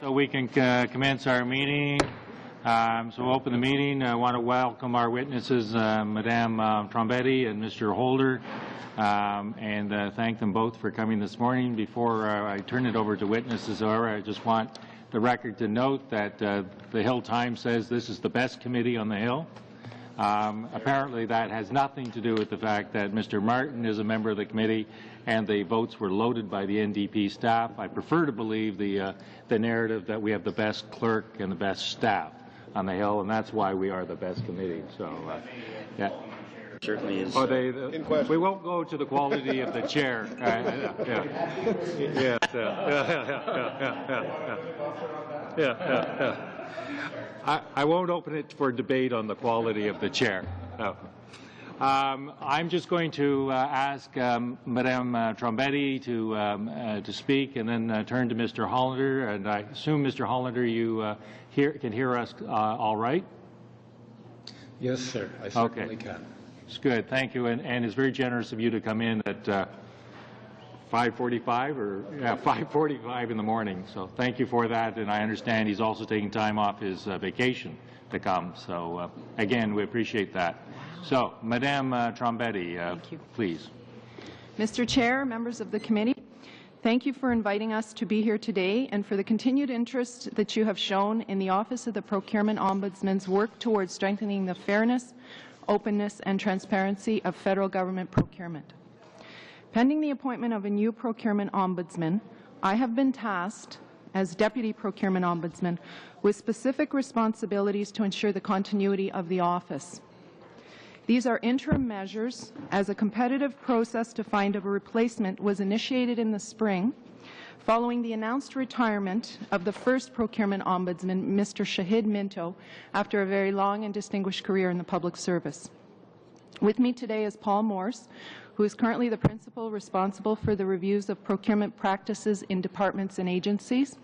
So we can commence our meeting. So we'll open the meeting. I want to welcome our witnesses, Madame Trombetti and Mr. Holder, and thank them both for coming this morning. Before I turn it over to witnesses, I just want the record to note that the Hill Times says this is the best committee on the Hill. Apparently that has nothing to do with the fact that Mr. Martin is a member of the committee and the votes were loaded by the NDP staff. I prefer to believe the narrative that we have the best clerk and the best staff on the Hill, and that's why we are the best committee. So, yeah. Certainly is. We won't go to the quality of the chair. I won't open it for debate on the quality of the chair. No. I'm just going to ask Madame Trombetti to speak, and then turn to Mr. Hollander. And I assume, Mr. Hollander, you can hear us all right? Yes, sir. I certainly can. It's good. Thank you. And it's very generous of you to come in at 5:45 or 5:45 in the morning. So thank you for that. And I understand he's also taking time off his vacation to come. So again, we appreciate that. So, Madame Trombetti, please. Mr. Chair, members of the committee, thank you for inviting us to be here today and for the continued interest that you have shown in the Office of the Procurement Ombudsman's work towards strengthening the fairness, openness and transparency of federal government procurement. Pending the appointment of a new procurement ombudsman, I have been tasked as Deputy Procurement Ombudsman with specific responsibilities to ensure the continuity of the office. These are interim measures as a competitive process to find a replacement was initiated in the spring following the announced retirement of the first procurement ombudsman, Mr. Shahid Minto, after a very long and distinguished career in the public service. With me today is Paul Morse, who is currently the principal responsible for the reviews of procurement practices in departments and agencies.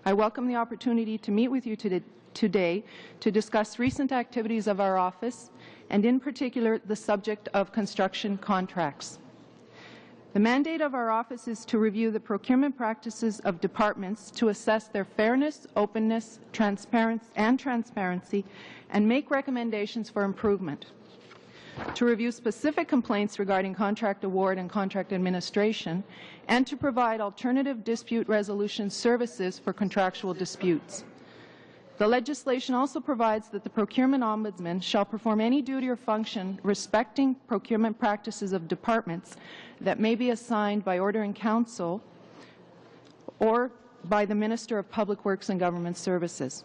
I welcome the opportunity to meet with you today to discuss recent activities of our office, and in particular the subject of construction contracts. The mandate of our office is to review the procurement practices of departments to assess their fairness, openness, transparency, and make recommendations for improvement. To review specific complaints regarding contract award and contract administration, and to provide alternative dispute resolution services for contractual disputes. The legislation also provides that the Procurement Ombudsman shall perform any duty or function respecting procurement practices of departments that may be assigned by order in council or by the Minister of Public Works and Government Services.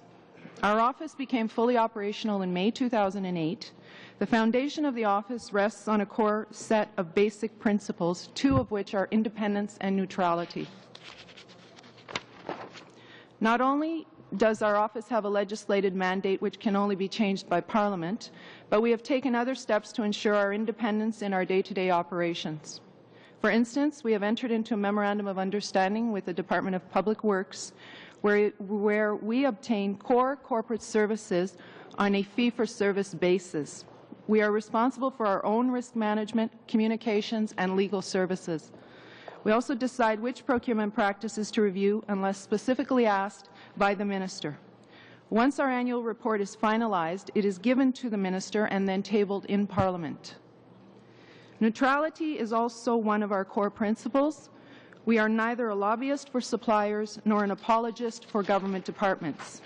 Our office became fully operational in May 2008. The foundation of the office rests on a core set of basic principles, two of which are independence and neutrality. Not only does our office have a legislated mandate which can only be changed by Parliament, but we have taken other steps to ensure our independence in our day-to-day operations. For instance, we have entered into a memorandum of understanding with the Department of Public Works where we obtain core corporate services on a fee-for-service basis. We are responsible for our own risk management, communications, and legal services. We also decide which procurement practices to review unless specifically asked by the Minister. Once our annual report is finalized, it is given to the Minister and then tabled in Parliament. Neutrality is also one of our core principles. We are neither a lobbyist for suppliers nor an apologist for government departments.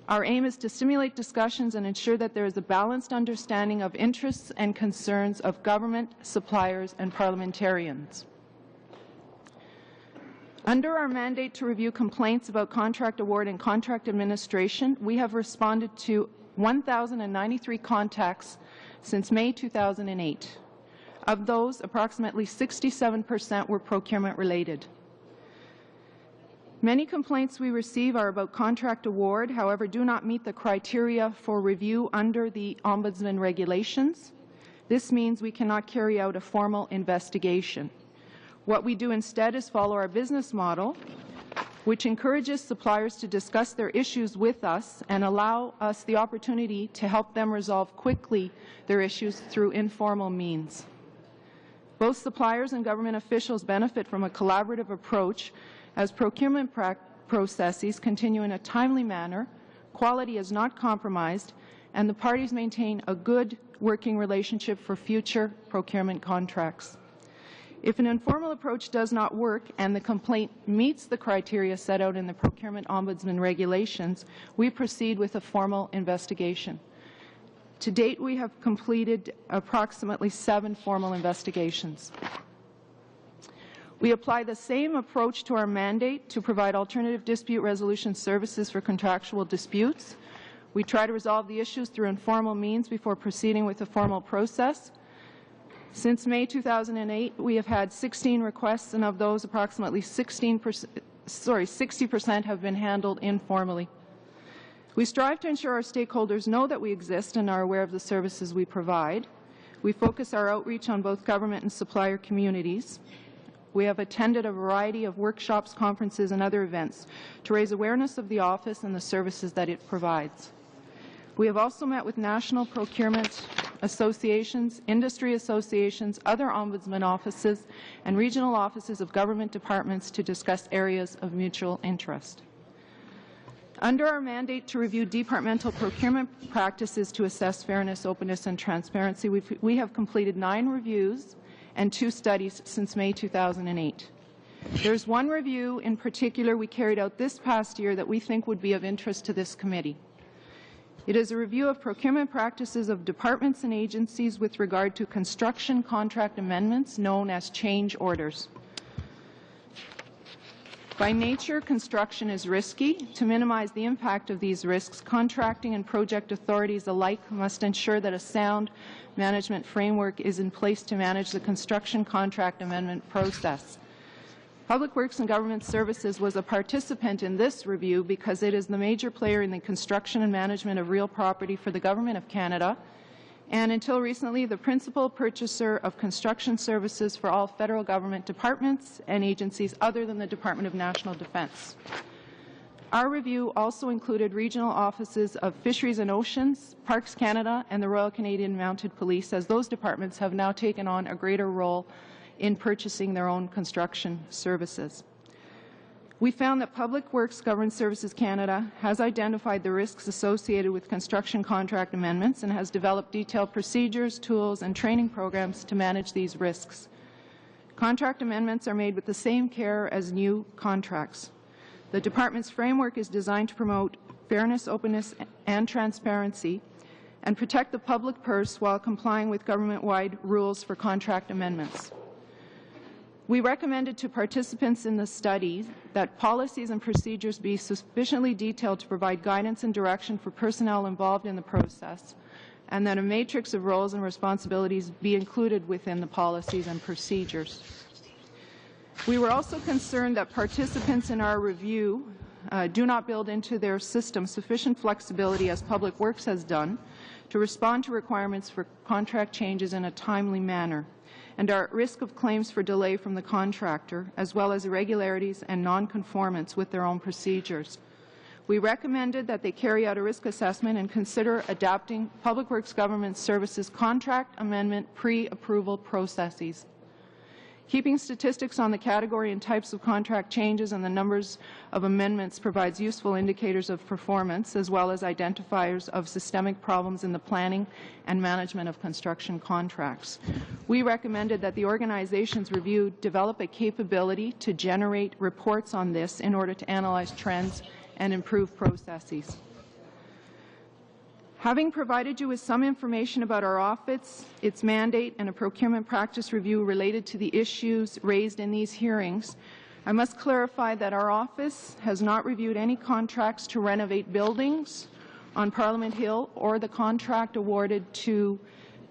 Our aim is to stimulate discussions and ensure that there is a balanced understanding of interests and concerns of government, suppliers, and parliamentarians. Under our mandate to review complaints about contract award and contract administration, we have responded to 1,093 contacts since May 2008. Of those, approximately 67% were procurement-related. Many complaints we receive are about contract award, however, do not meet the criteria for review under the Ombudsman regulations. This means we cannot carry out a formal investigation. What we do instead is follow our business model, which encourages suppliers to discuss their issues with us and allow us the opportunity to help them resolve quickly their issues through informal means. Both suppliers and government officials benefit from a collaborative approach as procurement processes continue in a timely manner, quality is not compromised, and the parties maintain a good working relationship for future procurement contracts. If an informal approach does not work and the complaint meets the criteria set out in the Procurement Ombudsman regulations, we proceed with a formal investigation. To date, we have completed approximately 7 formal investigations. We apply the same approach to our mandate to provide alternative dispute resolution services for contractual disputes. We try to resolve the issues through informal means before proceeding with a formal process. Since May 2008, we have had 16 requests, and of those, approximately 60% have been handled informally. We strive to ensure our stakeholders know that we exist and are aware of the services we provide. We focus our outreach on both government and supplier communities. We have attended a variety of workshops, conferences, and other events to raise awareness of the office and the services that it provides. We have also met with national procurement associations, industry associations, other ombudsman offices, and regional offices of government departments to discuss areas of mutual interest. Under our mandate to review departmental procurement practices to assess fairness, openness, and transparency, we have completed 9 reviews and 2 studies since May 2008. There's one review in particular we carried out this past year that we think would be of interest to this committee. It is a review of procurement practices of departments and agencies with regard to construction contract amendments known as change orders. By nature, construction is risky. To minimize the impact of these risks, contracting and project authorities alike must ensure that a sound management framework is in place to manage the construction contract amendment process. Public Works and Government Services was a participant in this review because it is the major player in the construction and management of real property for the Government of Canada, and until recently the principal purchaser of construction services for all federal government departments and agencies other than the Department of National Defence. Our review also included regional offices of Fisheries and Oceans, Parks Canada, and the Royal Canadian Mounted Police, as those departments have now taken on a greater role in purchasing their own construction services. We found that Public Works Government Services Canada has identified the risks associated with construction contract amendments and has developed detailed procedures, tools, and training programs to manage these risks. Contract amendments are made with the same care as new contracts. The Department's framework is designed to promote fairness, openness, and transparency and protect the public purse while complying with government-wide rules for contract amendments. We recommended to participants in the study that policies and procedures be sufficiently detailed to provide guidance and direction for personnel involved in the process, and that a matrix of roles and responsibilities be included within the policies and procedures. We were also concerned that participants in our review do not build into their system sufficient flexibility, as Public Works has done, to respond to requirements for contract changes in a timely manner, and are at risk of claims for delay from the contractor, as well as irregularities and non-conformance with their own procedures. We recommended that they carry out a risk assessment and consider adapting Public Works Government Services contract amendment pre-approval processes. Keeping statistics on the category and types of contract changes and the numbers of amendments provides useful indicators of performance, as well as identifiers of systemic problems in the planning and management of construction contracts. We recommended that the organization's review develop a capability to generate reports on this in order to analyze trends and improve processes. Having provided you with some information about our office, its mandate, and a procurement practice review related to the issues raised in these hearings, I must clarify that our office has not reviewed any contracts to renovate buildings on Parliament Hill or the contract awarded to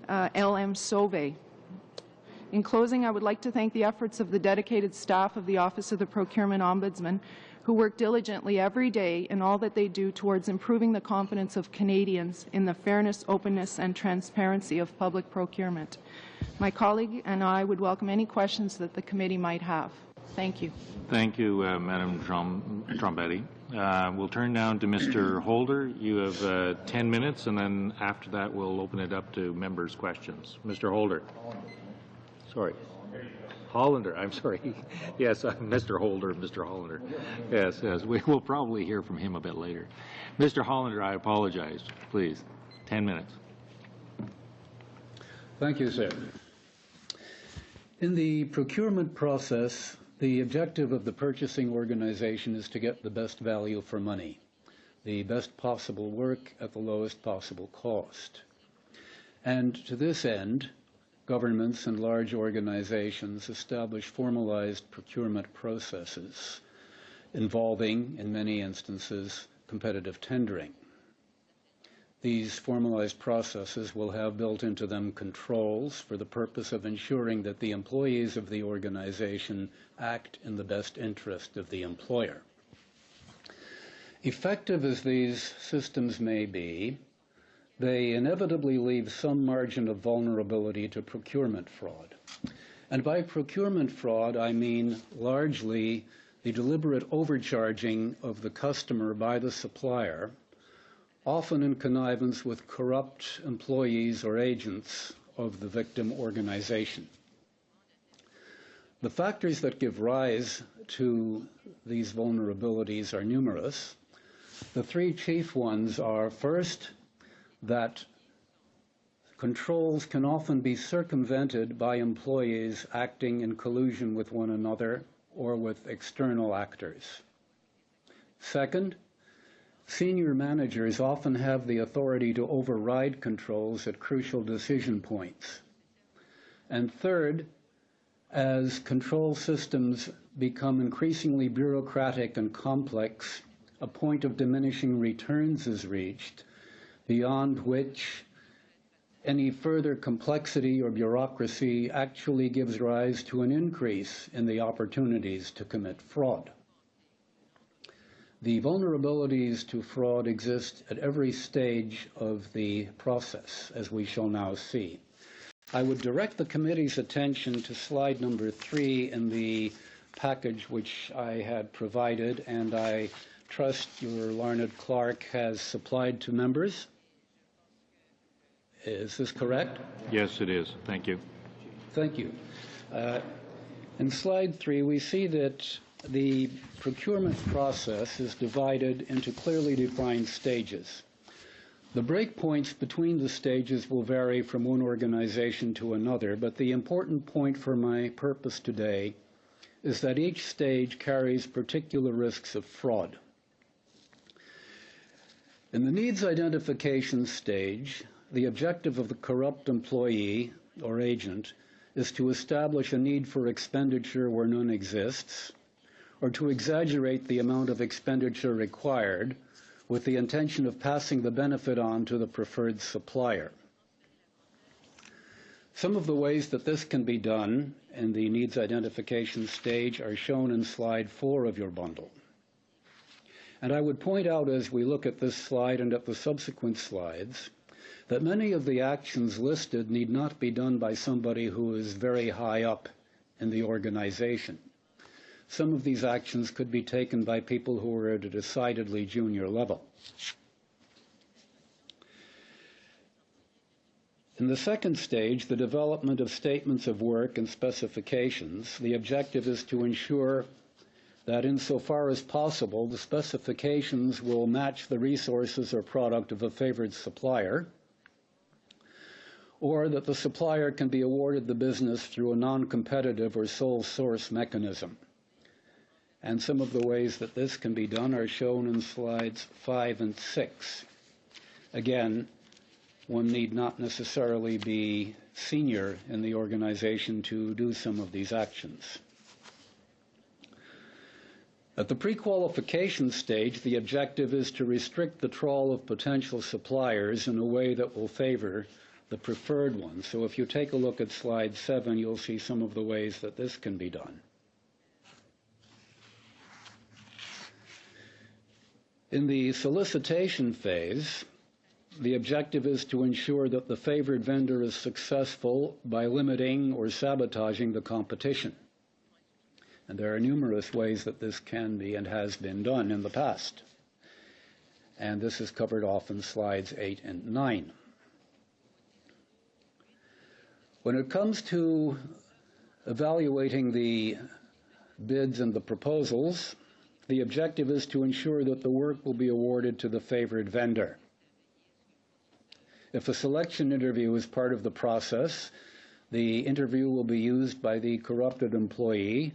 LM Sauvé. In closing, I would like to thank the efforts of the dedicated staff of the Office of the Procurement Ombudsman, who work diligently every day in all that they do towards improving the confidence of Canadians in the fairness, openness, and transparency of public procurement. My colleague and I would welcome any questions that the committee might have. Thank you. Thank you, Madam Trombetti. We'll turn now to Mr. Holder. You have 10 minutes, and then after that we'll open it up to members' questions. Mr. Holder. Sorry. Hollander, I'm sorry. Yes, Mr. Holder, Mr. Hollander. Yes, yes, we will probably hear from him a bit later. Mr. Hollander, I apologize. Please, 10 minutes. Thank you, sir. In the procurement process, the objective of the purchasing organization is to get the best value for money, the best possible work at the lowest possible cost. And to this end, governments and large organizations establish formalized procurement processes involving, in many instances, competitive tendering. These formalized processes will have built into them controls for the purpose of ensuring that the employees of the organization act in the best interest of the employer. Effective as these systems may be, they inevitably leave some margin of vulnerability to procurement fraud. And by procurement fraud, I mean largely the deliberate overcharging of the customer by the supplier, often in connivance with corrupt employees or agents of the victim organization. The factors that give rise to these vulnerabilities are numerous. The three chief ones are, first, that controls can often be circumvented by employees acting in collusion with one another or with external actors. Second, senior managers often have the authority to override controls at crucial decision points. And third, as control systems become increasingly bureaucratic and complex, a point of diminishing returns is reached, beyond which any further complexity or bureaucracy actually gives rise to an increase in the opportunities to commit fraud. The vulnerabilities to fraud exist at every stage of the process, as we shall now see. I would direct the committee's attention to slide number 3 in the package which I had provided, and I trust your learned clerk has supplied to members. Is this correct? Yes, it is. Thank you. Thank you. In slide 3, we see that the procurement process is divided into clearly defined stages. The breakpoints between the stages will vary from one organization to another, but the important point for my purpose today is that each stage carries particular risks of fraud. In the needs identification stage, the objective of the corrupt employee or agent is to establish a need for expenditure where none exists, or to exaggerate the amount of expenditure required with the intention of passing the benefit on to the preferred supplier. Some of the ways that this can be done in the needs identification stage are shown in slide 4 of your bundle. And I would point out as we look at this slide and at the subsequent slides that many of the actions listed need not be done by somebody who is very high up in the organization. Some of these actions could be taken by people who are at a decidedly junior level. In the second stage, the development of statements of work and specifications, the objective is to ensure that insofar as possible, the specifications will match the resources or product of a favored supplier, or that the supplier can be awarded the business through a non-competitive or sole source mechanism. And some of the ways that this can be done are shown in slides 5 and 6. Again, one need not necessarily be senior in the organization to do some of these actions. At the pre-qualification stage, the objective is to restrict the trawl of potential suppliers in a way that will favor the preferred one. So if you take a look at slide 7, you'll see some of the ways that this can be done. In the solicitation phase, the objective is to ensure that the favored vendor is successful by limiting or sabotaging the competition. And there are numerous ways that this can be and has been done in the past. And this is covered off in slides 8 and 9. When it comes to evaluating the bids and the proposals, the objective is to ensure that the work will be awarded to the favored vendor. If a selection interview is part of the process, the interview will be used by the corrupted employee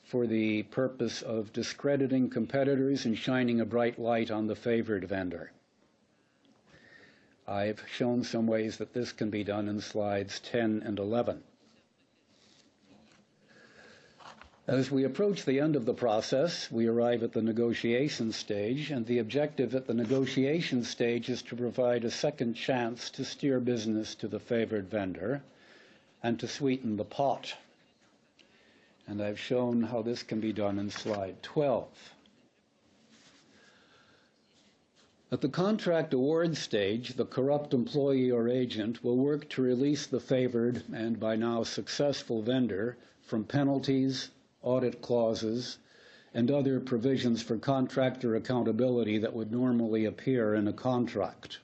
for the purpose of discrediting competitors and shining a bright light on the favored vendor. I've shown some ways that this can be done in slides 10 and 11. As we approach the end of the process, we arrive at the negotiation stage, and the objective at the negotiation stage is to provide a second chance to steer business to the favored vendor and to sweeten the pot. And I've shown how this can be done in slide 12. At the contract award stage, the corrupt employee or agent will work to release the favored and by now successful vendor from penalties, audit clauses, and other provisions for contractor accountability that would normally appear in a contract.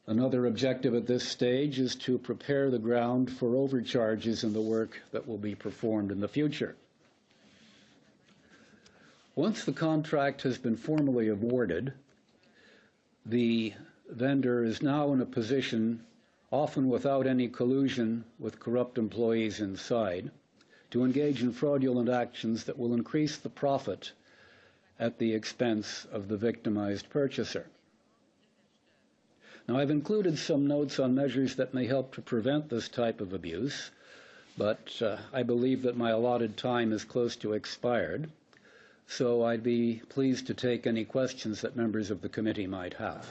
Another objective at this stage is to prepare the ground for overcharges in the work that will be performed in the future. Once the contract has been formally awarded, the vendor is now in a position, often without any collusion with corrupt employees inside, to engage in fraudulent actions that will increase the profit at the expense of the victimized purchaser. Now, I've included some notes on measures that may help to prevent this type of abuse, but I believe that my allotted time is close to expired, so I'd be pleased to take any questions that members of the committee might have.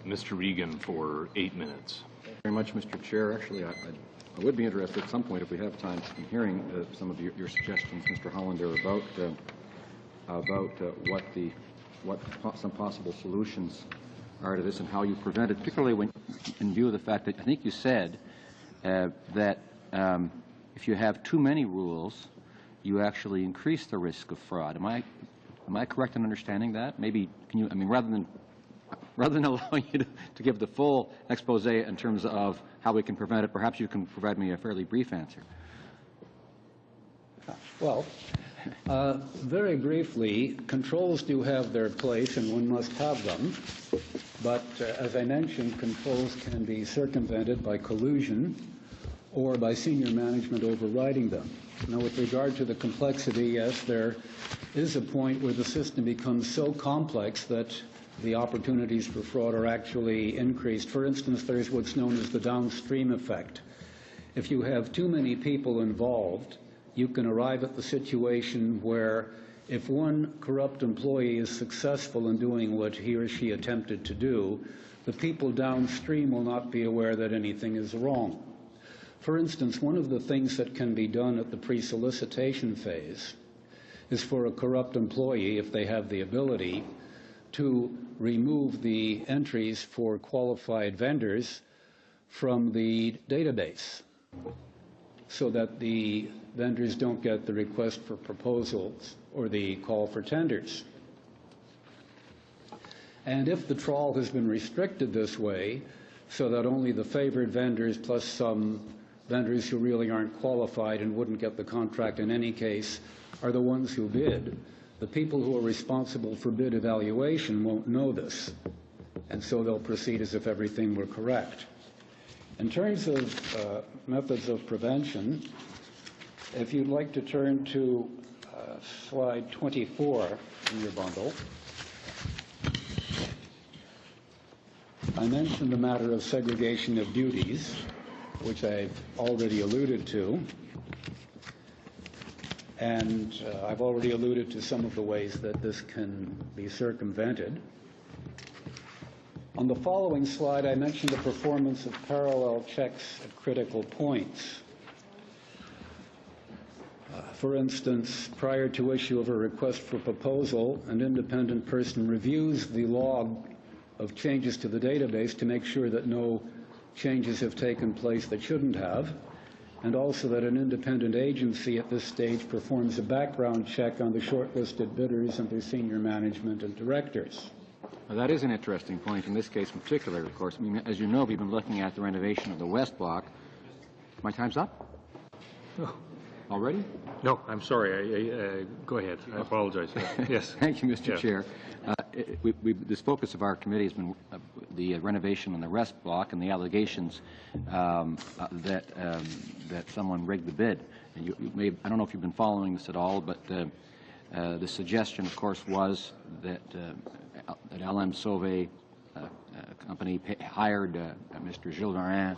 Mr. Regan for 8 minutes. Thank you very much, Mr. Chair. Actually, I would be interested at some point, if we have time, in hearing some of your suggestions, Mr. Hollander, about what some possible solutions are to this and how you prevent it, particularly when, in view of the fact that I think you said that if you have too many rules, you actually increase the risk of fraud. Am I correct in understanding that? Maybe can you? I mean, rather than allowing you to give the full expose in terms of how we can prevent it, perhaps you can provide me a fairly brief answer. Well, very briefly, controls do have their place and one must have them, but as I mentioned, controls can be circumvented by collusion or by senior management overriding them. Now, with regard to the complexity, yes, there is a point where the system becomes so complex that the opportunities for fraud are actually increased. For instance, there's what's known as the downstream effect. If you have too many people involved, you can arrive at the situation where if one corrupt employee is successful in doing what he or she attempted to do, the people downstream will not be aware that anything is wrong. For instance, one of the things that can be done at the pre-solicitation phase is for a corrupt employee, if they have the ability, to remove the entries for qualified vendors from the database so that the vendors don't get the request for proposals or the call for tenders. And if the trawl has been restricted this way, so that only the favored vendors plus some vendors who really aren't qualified and wouldn't get the contract in any case are the ones who bid, the people who are responsible for bid evaluation won't know this, and so they'll proceed as if everything were correct. In terms of methods of prevention, if you'd like to turn to slide 24 in your bundle, I mentioned the matter of segregation of duties, which I've already alluded to, and I've already alluded to some of the ways that this can be circumvented. On the following slide, I mentioned the performance of parallel checks at critical points. For instance, prior to issue of a request for proposal, an independent person reviews the log of changes to the database to make sure that no changes have taken place that shouldn't have, and also that an independent agency at this stage performs a background check on the shortlisted bidders and their senior management and directors. Well, that is an interesting point in this case in particular, of course. I mean, as you know, we've been looking at the renovation of the West Block. My time's up? Oh. Already? No, I'm sorry. Go ahead. I apologize. Yes. Thank you, Mr. Yes. Chair. This focus of our committee has been the renovation on the West Block and the allegations that someone rigged the bid. And I don't know if you've been following this at all, but the suggestion, of course, was that LM Sauvé company hired Mr. Gilles Varin,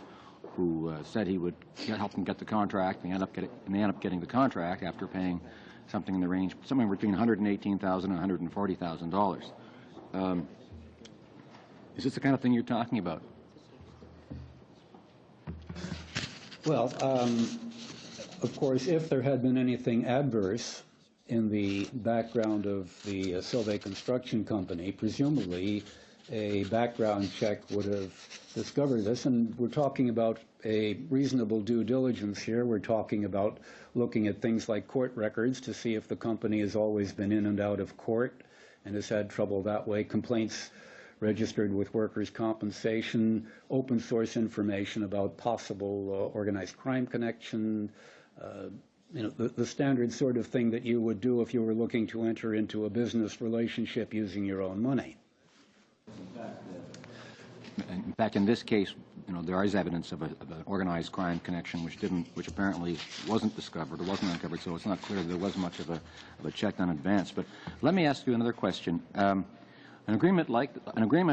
who said he would help them get the contract, and they end up getting the contract after paying something in the range, somewhere between $118,000 and $140,000. Is this the kind of thing you're talking about? Well, of course, if there had been anything adverse in the background of the Sauvé Construction Company, presumably a background check would have discovered this. And we're talking about a reasonable due diligence here. We're talking about looking at things like court records to see if the company has always been in and out of court and has had trouble that way, complaints registered with workers' compensation, open source information about possible organized crime connection, the standard sort of thing that you would do if you were looking to enter into a business relationship using your own money. In fact, in this case, there is evidence of an organized crime connection, which apparently wasn't discovered or wasn't uncovered. So it's not clear that there was much of a check done in advance. But let me ask you another question. An agreement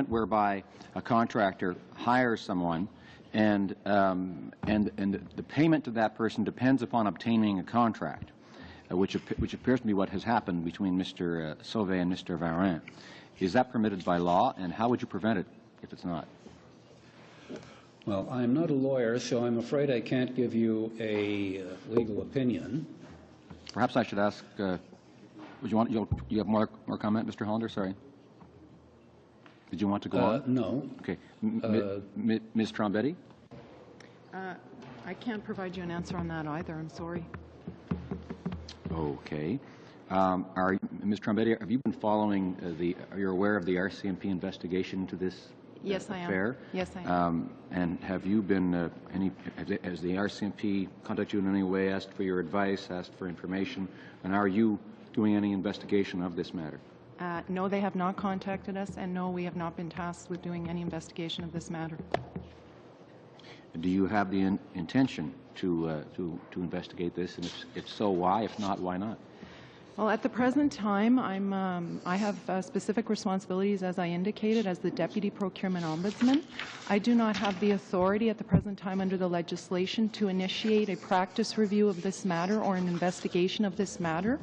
whereby a contractor hires someone, and the payment to that person depends upon obtaining a contract, which appears to be what has happened between Mr. Sauvé and Mr. Varin. Is that permitted by law, and how would you prevent it if it's not? Well, I'm not a lawyer, so I'm afraid I can't give you a legal opinion. Perhaps I should ask, you have more comment, Mr. Hollander? Sorry. Did you want to go on? No. Okay. Ms. Trombetti? I can't provide you an answer on that either. I'm sorry. Okay. Ms. Trombetti, have you been following are you aware of the RCMP investigation into this Yes, I am. affair? Yes, I am. And have you been, has the RCMP contacted you in any way, asked for your advice, asked for information, and are you doing any investigation of this matter? No, they have not contacted us, and no, we have not been tasked with doing any investigation of this matter. Do you have the intention to investigate this, and if so, why? If not, why not? Well, at the present time, I have specific responsibilities, as I indicated, as the Deputy Procurement Ombudsman. I do not have the authority at the present time under the legislation to initiate a practice review of this matter or an investigation of this matter.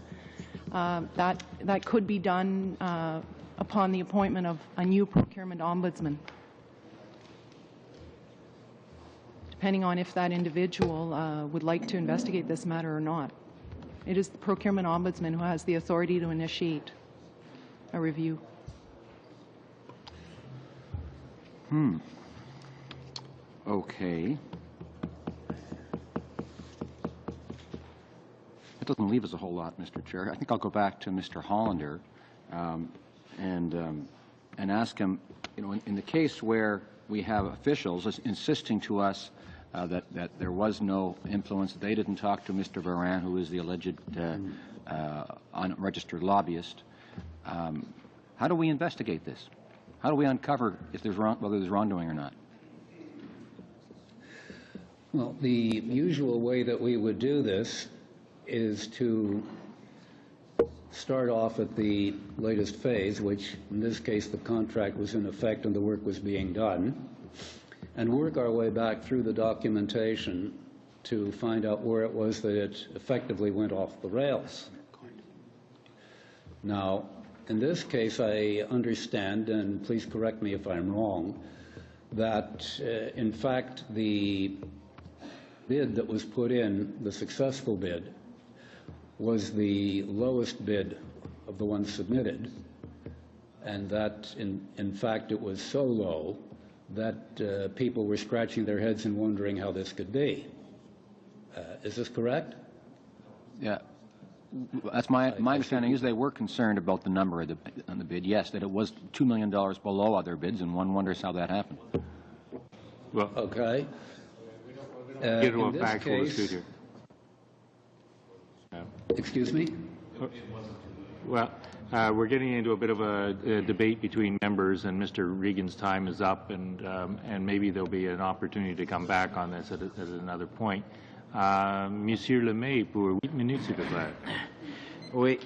That could be done upon the appointment of a new Procurement Ombudsman, depending on if that individual would like to investigate this matter or not. It is the Procurement Ombudsman who has the authority to initiate a review. Okay. That doesn't leave us a whole lot, Mr. Chair. I think I'll go back to Mr. Hollander and and ask him, you know, in the case where we have officials insisting to us that there was no influence, that they didn't talk to Mr. Varan, who is the alleged unregistered lobbyist, how do we investigate this? How do we uncover if there's whether there's wrongdoing or not? Well, the usual way that we would do this is to start off at the latest phase, which in this case the contract was in effect and the work was being done, and work our way back through the documentation to find out where it was that it effectively went off the rails. Now, in this case, I understand, and please correct me if I'm wrong, that in fact the bid that was put in, the successful bid, was the lowest bid of the ones submitted, and that in fact it was so low that people were scratching their heads and wondering how this could be. Is this correct? Yeah. That's my understanding is they were concerned about the number of on the bid. Yes, that it was $2 million below other bids, and one wonders how that happened. Well, Okay. get to a In this factual case, issue here. excuse me? Well, we're getting into a bit of a debate between members, and Mr. Regan's time is up, and maybe there'll be an opportunity to come back on this at another point. Monsieur Lemay, pour 8 minutes, s'il vous plaît. Oui,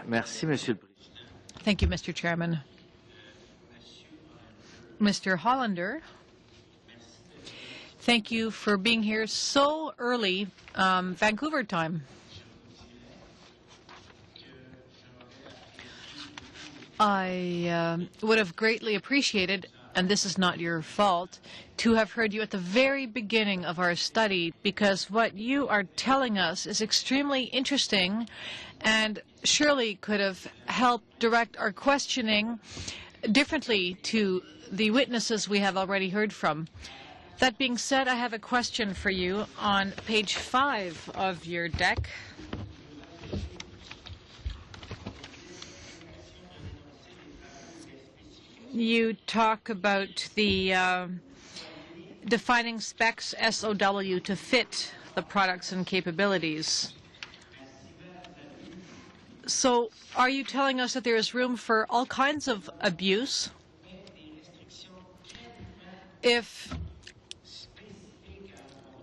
merci, Monsieur le Président. Thank you, Mr. Chairman. Mr. Hollander, thank you for being here so early, Vancouver time. I would have greatly appreciated, and this is not your fault, to have heard you at the very beginning of our study, because what you are telling us is extremely interesting and surely could have helped direct our questioning differently to the witnesses we have already heard from. That being said, I have a question for you on page 5 of your deck. You talk about the defining specs SOW to fit the products and capabilities. So are you telling us that there is room for all kinds of abuse if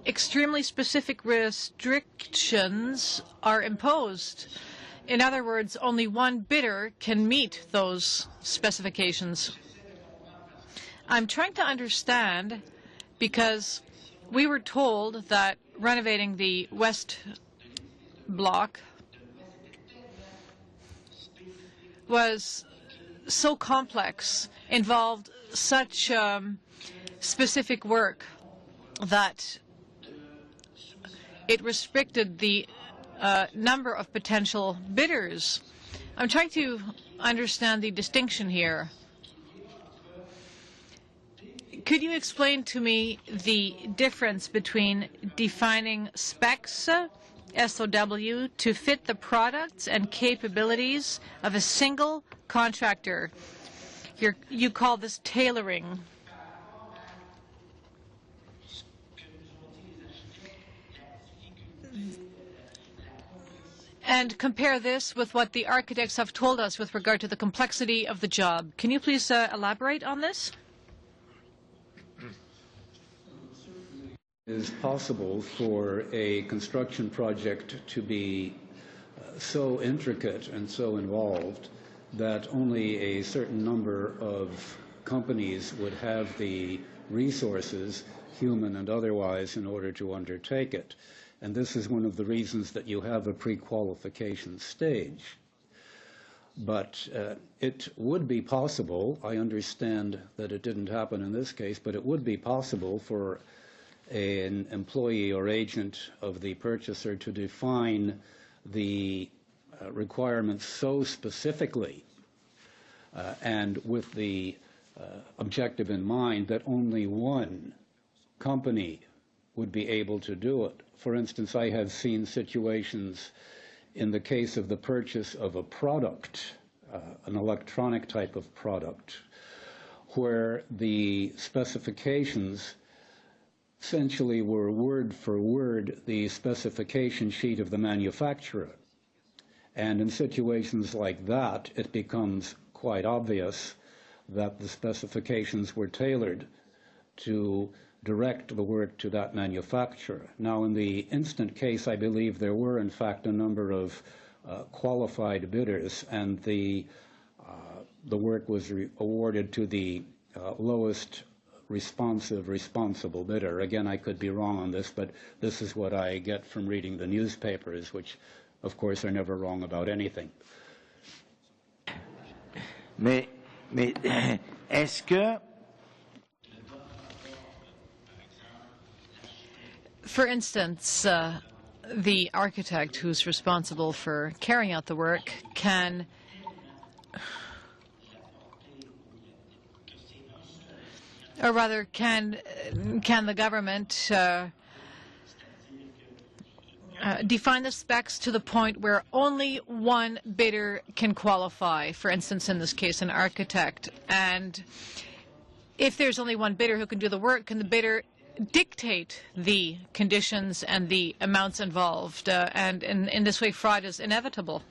extremely specific restrictions are imposed? In other words, only one bidder can meet those specifications. I'm trying to understand because we were told that renovating the West Block was so complex, involved such specific work that it restricted the number of potential bidders. I'm trying to understand the distinction here. Could you explain to me the difference between defining specs, SOW, to fit the products and capabilities of a single contractor? You call this tailoring. And compare this with what the architects have told us with regard to the complexity of the job. Can you please elaborate on this? It is possible for a construction project to be so intricate and so involved that only a certain number of companies would have the resources, human and otherwise, in order to undertake it. And this is one of the reasons that you have a pre-qualification stage. But it would be possible, I understand that it didn't happen in this case, but it would be possible for an employee or agent of the purchaser to define the requirements so specifically and with the objective in mind that only one company would be able to do it. For instance, I have seen situations in the case of the purchase of a product, an electronic type of product, where the specifications essentially were word for word the specification sheet of the manufacturer. And in situations like that, it becomes quite obvious that the specifications were tailored to direct the work to that manufacturer. Now, in the instant case, I believe there were, in fact, a number of qualified bidders, and the work was awarded to the lowest responsible bidder. Again, I could be wrong on this, but this is what I get from reading the newspapers, which, of course, are never wrong about anything. Mais est-ce que, for instance, the architect who's responsible for carrying out the work can or rather can the government define the specs to the point where only one bidder can qualify, for instance, in this case, an architect? And if there's only one bidder who can do the work, can the bidder dictate the conditions and the amounts involved? And in this way, fraud is inevitable.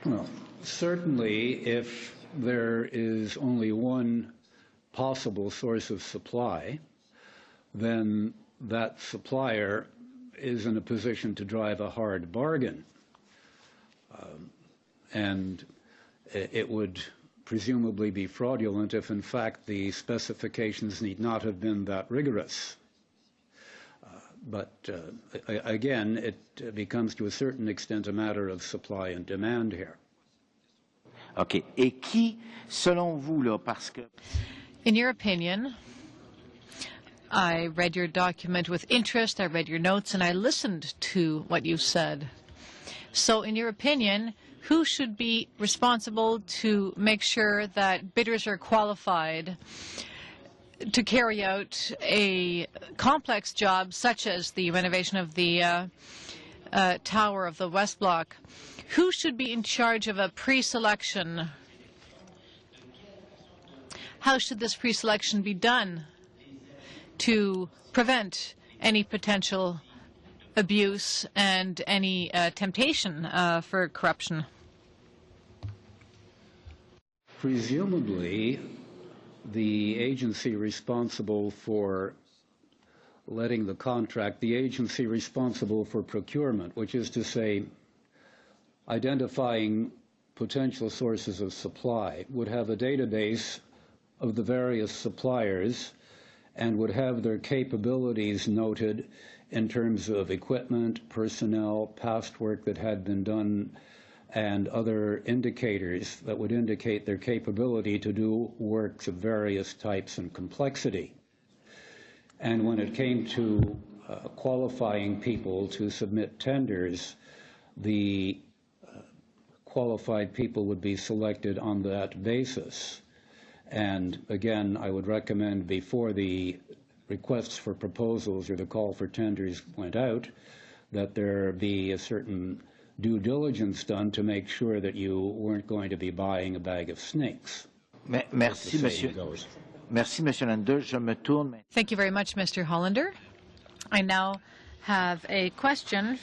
Well, certainly, if there is only one possible source of supply, then that supplier is in a position to drive a hard bargain. And it would presumably be fraudulent if, in fact, the specifications need not have been that rigorous. But again, it becomes to a certain extent a matter of supply and demand here. OK. Et qui, selon vous, là, parce que... In your opinion, I read your document with interest, I read your notes, and I listened to what you said. So in your opinion, who should be responsible to make sure that bidders are qualified to carry out a complex job such as the renovation of the tower of the West Block? Who should be in charge of a pre-selection? How should this pre-selection be done to prevent any potential abuse and any temptation for corruption? Presumably, the agency responsible for letting the contract, the agency responsible for procurement, which is to say identifying potential sources of supply, would have a database of the various suppliers and would have their capabilities noted in terms of equipment, personnel, past work that had been done, and other indicators that would indicate their capability to do works of various types and complexity. And when it came to qualifying people to submit tenders, the qualified people would be selected on that basis. And again, I would recommend before the requests for proposals or the call for tenders went out, that there be a certain due diligence done to make sure that you weren't going to be buying a bag of snakes. Merci, Monsieur. Merci, Monsieur Lander. Je me tourne. Thank you very much, Mr. Hollander. I now have a question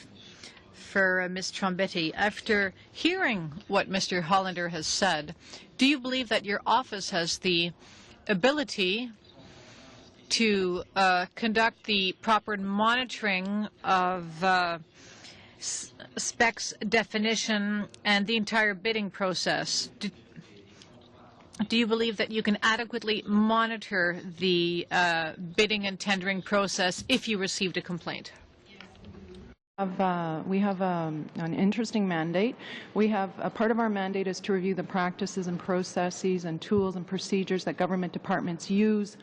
for Ms. Trombetti. After hearing what Mr. Hollander has said, do you believe that your office has the ability to conduct the proper monitoring of specs definition and the entire bidding process? Do you believe that you can adequately monitor the bidding and tendering process if you received a complaint? We have an interesting mandate. We have a part of our mandate is to review the practices and processes and tools and procedures that government departments use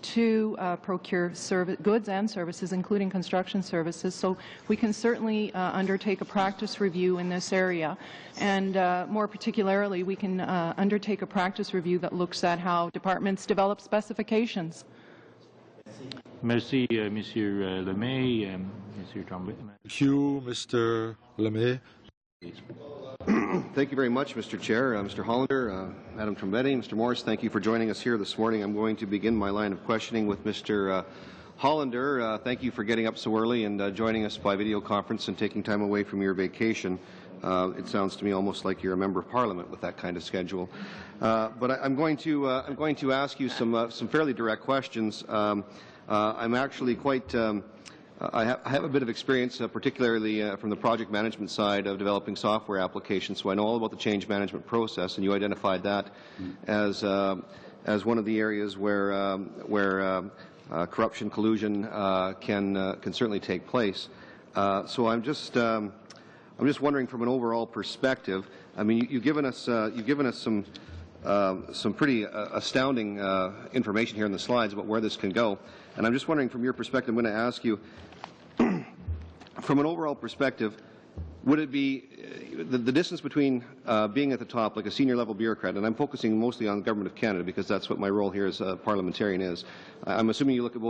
to procure goods and services, including construction services. So we can certainly undertake a practice review in this area. And more particularly, we can undertake a practice review that looks at how departments develop specifications. Merci, Monsieur Lemay. Monsieur Tremblay. Thank you, Mr. Lemay. Thank you very much, Mr. Chair, Mr. Hollander, Madam Trombetti, Mr. Morris. Thank you for joining us here this morning. I'm going to begin my line of questioning with Mr. Hollander. Thank you for getting up so early and joining us by video conference and taking time away from your vacation. It sounds to me almost like you're a member of Parliament with that kind of schedule. But I'm going to ask you some fairly direct questions. I'm actually quite. I have a bit of experience, particularly from the project management side of developing software applications, so I know all about the change management process, and you identified that as one of the areas where corruption, collusion can certainly take place. So I'm just wondering, from an overall perspective. I mean, you've given us some pretty astounding information here in the slides about where this can go, and I'm just wondering, from your perspective, I'm going to ask you. From an overall perspective, would it be the distance between being at the top, like a senior level bureaucrat, and I'm focusing mostly on the Government of Canada because that's what my role here as a parliamentarian is. I'm assuming you look at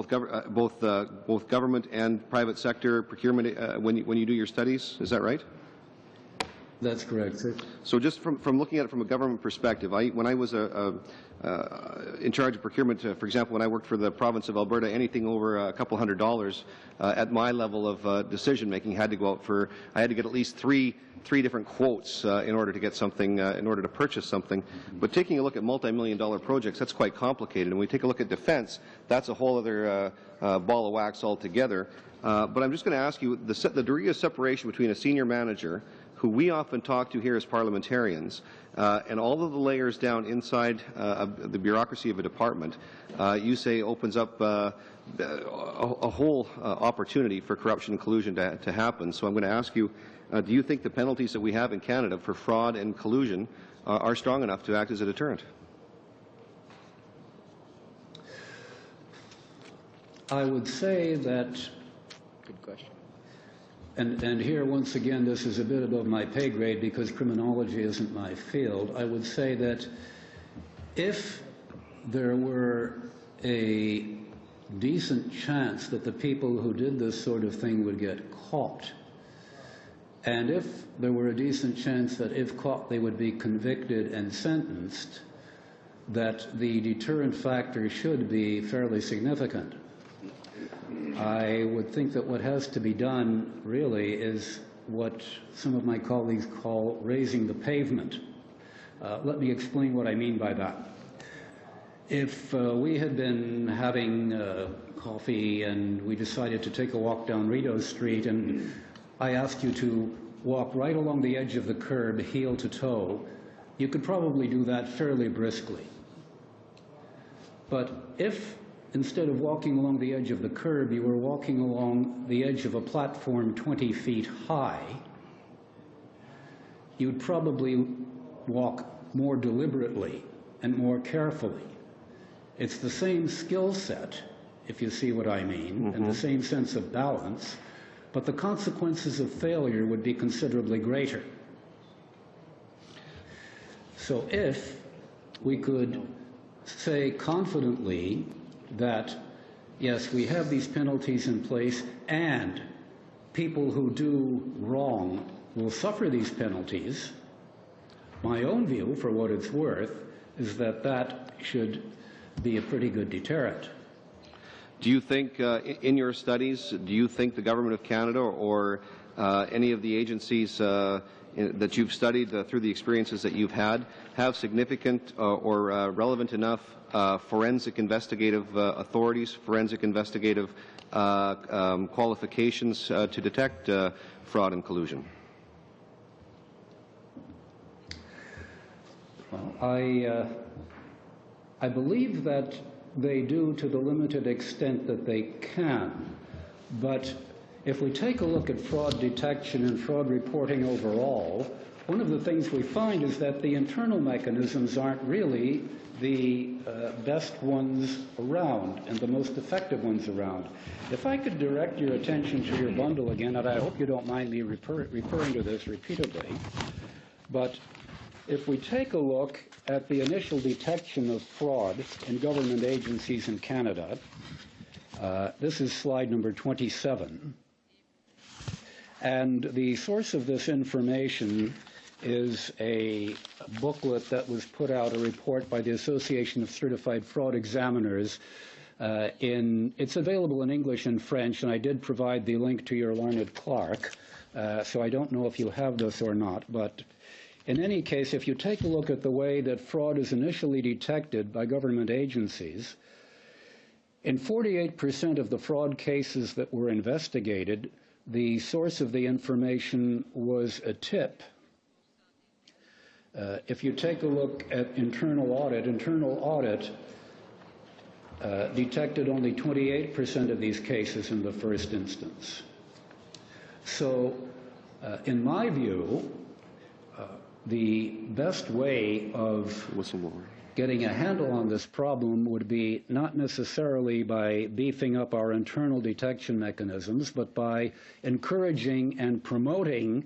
both government and private sector procurement when you do your studies. Is that right? That's correct, sir. So just from looking at it from a government perspective, when I was in charge of procurement, for example, when I worked for the province of Alberta, anything over a couple $100 at my level of decision making had to go out for. I had to get at least three different quotes in order to get something, in order to purchase something. But taking a look at multi-million-dollar projects, that's quite complicated. And when we take a look at defense, that's a whole other ball of wax altogether. But I'm just going to ask you the degree of separation between a senior manager, who we often talk to here as parliamentarians, and all of the layers down inside the bureaucracy of a department, you say opens up a whole opportunity for corruption and collusion to happen. So I'm going to ask you, do you think the penalties that we have in Canada for fraud and collusion are strong enough to act as a deterrent? I would say that. Good question. And here, once again, this is a bit above my pay grade because criminology isn't my field. I would say that if there were a decent chance that the people who did this sort of thing would get caught, and if there were a decent chance that if caught they would be convicted and sentenced, that the deterrent factor should be fairly significant. I would think that what has to be done really is what some of my colleagues call raising the pavement. Let me explain what I mean by that. If we had been having coffee and we decided to take a walk down Rideau Street and I asked you to walk right along the edge of the curb, heel to toe, you could probably do that fairly briskly. But if instead of walking along the edge of the curb, you were walking along the edge of a platform 20 feet high, you'd probably walk more deliberately and more carefully. It's the same skill set, if you see what I mean, and the same sense of balance, but the consequences of failure would be considerably greater. So if we could say confidently that, yes, we have these penalties in place and people who do wrong will suffer these penalties, my own view, for what it's worth, is that that should be a pretty good deterrent. Do you think, in your studies, do you think the Government of Canada or any of the agencies that you've studied through the experiences that you've had have significant or relevant enough forensic investigative authorities, forensic investigative qualifications to detect fraud and collusion? Well, I believe that they do to the limited extent that they can, but if we take a look at fraud detection and fraud reporting overall, one of the things we find is that the internal mechanisms aren't really the best ones around and the most effective ones around. If I could direct your attention to your bundle again, and I hope you don't mind me referring to this repeatedly, but if we take a look at the initial detection of fraud in government agencies in Canada, this is slide number 27. And the source of this information is a booklet that was put out, a report by the Association of Certified Fraud Examiners. It's available in English and French, and I did provide the link to your learned clerk, so I don't know if you have this or not. But in any case, if you take a look at the way that fraud is initially detected by government agencies, in 48% of the fraud cases that were investigated, the source of the information was a tip. If you take a look at internal audit detected only 28% of these cases in the first instance. So, in my view, the best way of getting a handle on this problem would be not necessarily by beefing up our internal detection mechanisms, but by encouraging and promoting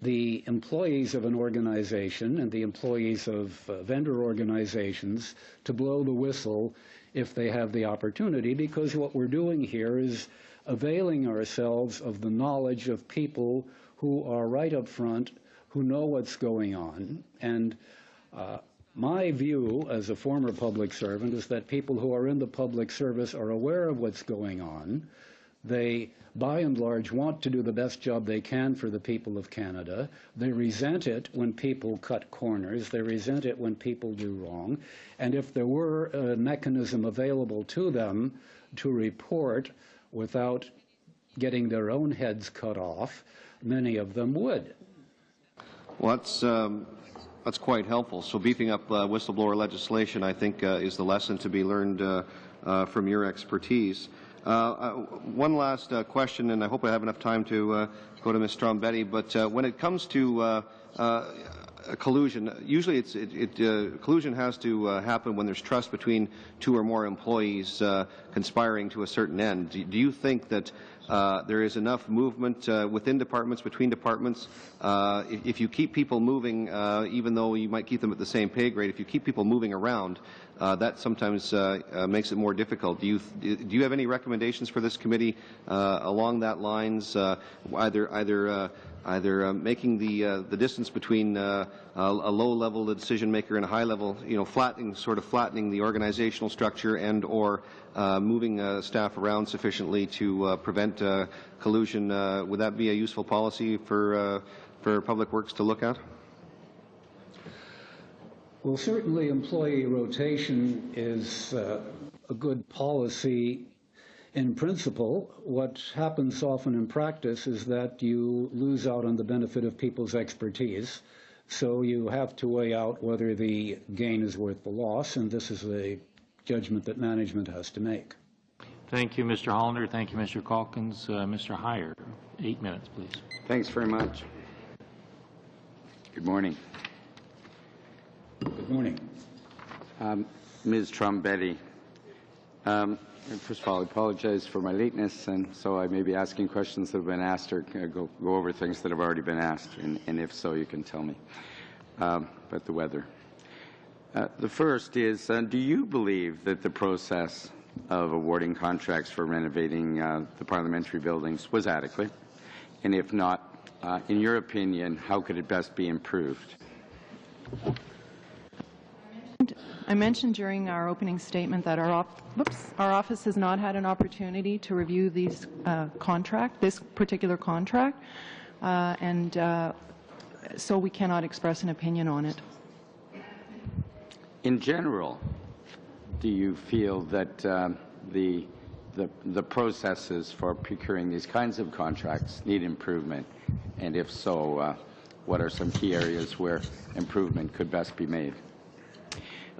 the employees of an organization and the employees of vendor organizations to blow the whistle if they have the opportunity, because what we're doing here is availing ourselves of the knowledge of people who are right up front, who know what's going on. And my view as a former public servant is that people who are in the public service are aware of what's going on. They, by and large, want to do the best job they can for the people of Canada. They resent it when people cut corners. They resent it when people do wrong. And if there were a mechanism available to them to report without getting their own heads cut off, many of them would. Well, that's quite helpful. So beefing up whistleblower legislation, I think, is the lesson to be learned from your expertise. One last question, and I hope I have enough time to go to Ms. Strombetti, but when it comes to collusion, usually collusion has to happen when there's trust between two or more employees conspiring to a certain end. Do you think that there is enough movement within departments, between departments? If you keep people moving, even though you might keep them at the same pay grade, if you keep people moving around, that sometimes makes it more difficult. Do you have any recommendations for this committee along that lines, either making the distance between a low-level decision maker and a high-level, flattening the organizational structure, and or moving staff around sufficiently to prevent collusion? Would that be a useful policy for Public Works to look at? Well, certainly employee rotation is a good policy in principle. What happens often in practice is that you lose out on the benefit of people's expertise. So you have to weigh out whether the gain is worth the loss, and this is a judgment that management has to make. Thank you, Mr. Hollander. Thank you, Mr. Calkins. Mr. Heyer, 8 minutes, please. Thanks very much. Good morning. Good morning. Ms. Trombetti, first of all, I apologize for my lateness, and so I may be asking questions that have been asked or go over things that have already been asked, and if so, you can tell me about the weather. The first is, do you believe that the process of awarding contracts for renovating the parliamentary buildings was adequate? And if not, in your opinion, how could it best be improved? I mentioned during our opening statement that our office has not had an opportunity to review this particular contract, and so we cannot express an opinion on it. In general, do you feel that the processes for procuring these kinds of contracts need improvement? And if so, what are some key areas where improvement could best be made?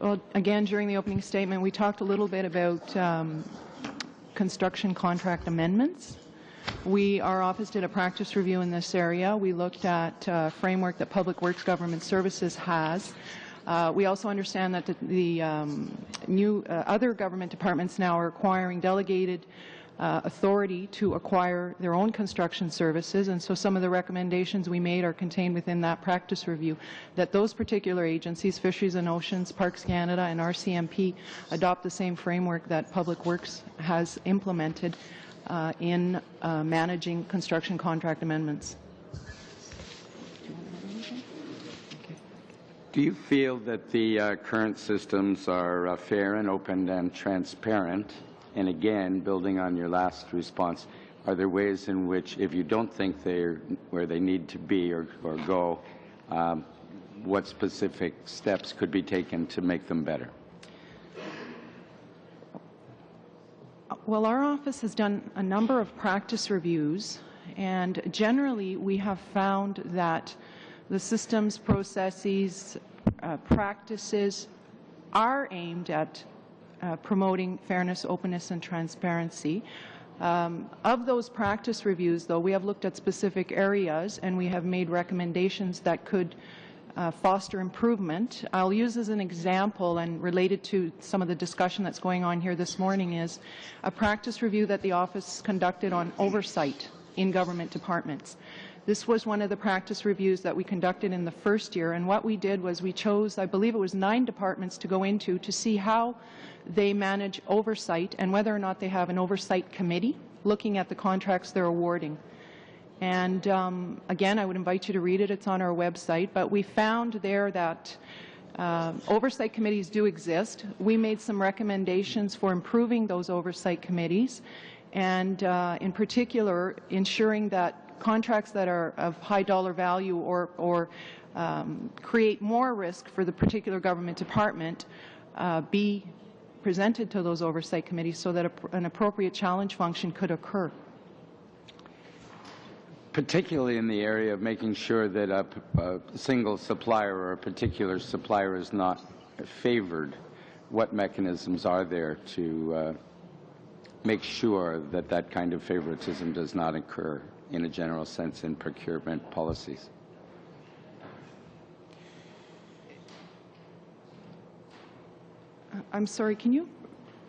Well, again, during the opening statement, we talked a little bit about construction contract amendments. Our office did a practice review in this area. We looked at a framework that Public Works Government Services has. We also understand that the new other government departments now are acquiring delegated authority to acquire their own construction services, and so some of the recommendations we made are contained within that practice review, that those particular agencies, Fisheries and Oceans, Parks Canada, and RCMP, adopt the same framework that Public Works has implemented in managing construction contract amendments. Do you feel that the current systems are fair and open and transparent? And again, building on your last response, are there ways in which, if you don't think they're where they need to be or go, what specific steps could be taken to make them better? Well, our office has done a number of practice reviews, and generally we have found that the systems, processes, practices are aimed at promoting fairness, openness, and transparency. Of those practice reviews, though, we have looked at specific areas and we have made recommendations that could foster improvement. I'll use as an example, and related to some of the discussion that's going on here this morning, is a practice review that the office conducted on oversight in government departments. This was one of the practice reviews that we conducted in the first year, and what we did was we chose, I believe it was 9 departments to go into to see how they manage oversight and whether or not they have an oversight committee looking at the contracts they're awarding. And again, I would invite you to read it. It's on our website. But we found there that oversight committees do exist. We made some recommendations for improving those oversight committees, and in particular, ensuring that contracts that are of high dollar value or create more risk for the particular government department be presented to those oversight committees so that an appropriate challenge function could occur. Particularly in the area of making sure that a single supplier or a particular supplier is not favored, what mechanisms are there to make sure that that kind of favoritism does not occur in a general sense in procurement policies? I'm sorry, can you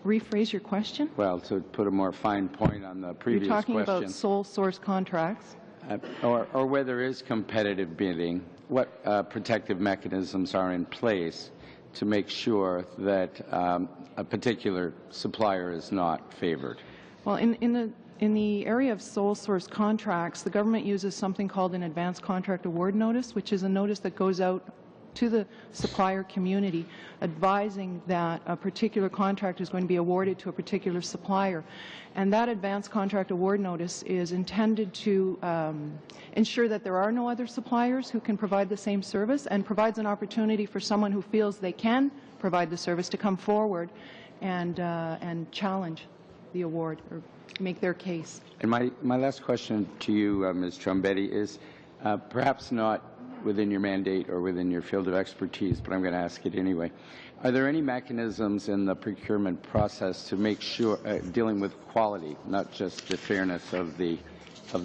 rephrase your question? Well, to put a more fine point on the previous You're talking question. about sole source contracts. Or where there is competitive bidding, what protective mechanisms are in place to make sure that a particular supplier is not favored? Well, in the area of sole source contracts, the government uses something called an advanced contract award notice, which is a notice that goes out to the supplier community advising that a particular contract is going to be awarded to a particular supplier. And that advanced contract award notice is intended to ensure that there are no other suppliers who can provide the same service, and provides an opportunity for someone who feels they can provide the service to come forward and challenge the award or make their case. And my last question to you, Ms. Trombetti, is perhaps not within your mandate or within your field of expertise, but I'm going to ask it anyway. Are there any mechanisms in the procurement process to make sure, dealing with quality, not just the fairness of the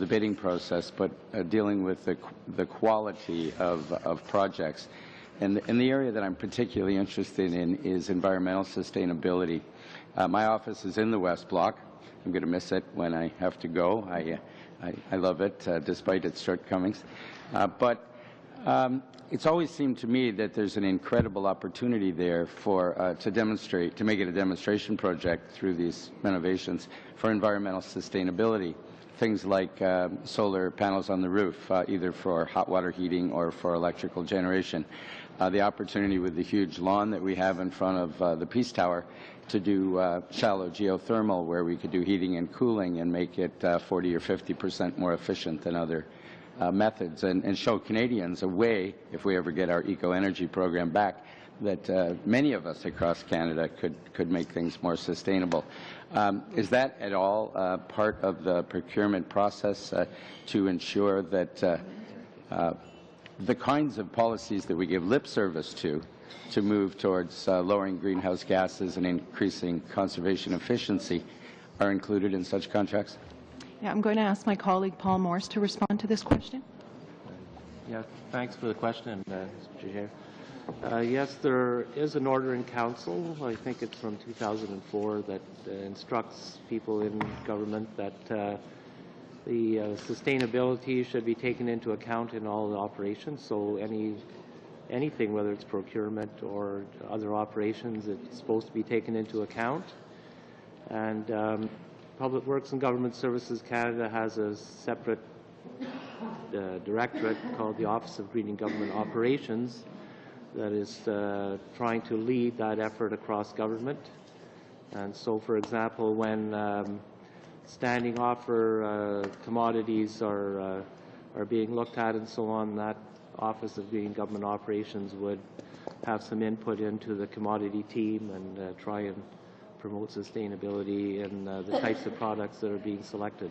bidding process, but dealing with the quality of projects? And the area that I'm particularly interested in is environmental sustainability. My office is in the West Block. I'm going to miss it when I have to go. I love it, despite its shortcomings. But it's always seemed to me that there's an incredible opportunity there for to demonstrate, to make it a demonstration project through these renovations for environmental sustainability. Things like solar panels on the roof, either for hot water heating or for electrical generation. The opportunity with the huge lawn that we have in front of the Peace Tower to do shallow geothermal, where we could do heating and cooling and make it 40 or 50% more efficient than other methods, and show Canadians a way, if we ever get our eco-energy program back, that many of us across Canada could make things more sustainable. Is that at all part of the procurement process to ensure that the kinds of policies that we give lip service to move towards lowering greenhouse gases and increasing conservation efficiency are included in such contracts? Yeah, I'm going to ask my colleague Paul Morse to respond to this question. Yeah, thanks for the question, Mr. Chair. Yes, there is an order in Council, I think it's from 2004, that instructs people in government that the sustainability should be taken into account in all the operations. So anything, whether it's procurement or other operations, it's supposed to be taken into account. And Public Works and Government Services Canada has a separate directorate called the Office of Green and Government Operations that is trying to lead that effort across government. And so, for example, when standing offer commodities are being looked at and so on, that Office of Green Government Operations would have some input into the commodity team and try and promote sustainability in the types of products that are being selected.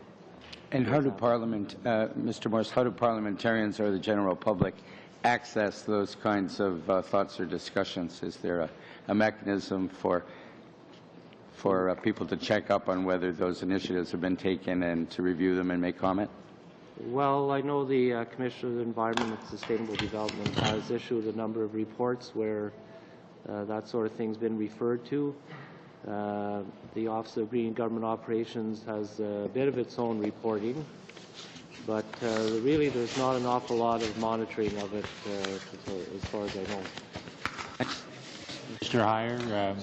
And how do Mr. Morris, how do parliamentarians or the general public access those kinds of thoughts or discussions? Is there a mechanism for people to check up on whether those initiatives have been taken and to review them and make comment? Well, I know the Commissioner of the Environment and Sustainable Development has issued a number of reports where that sort of thing's been referred to. The Office of Green Government Operations has a bit of its own reporting, but really there's not an awful lot of monitoring of it as far as I know. Mr. Heyer,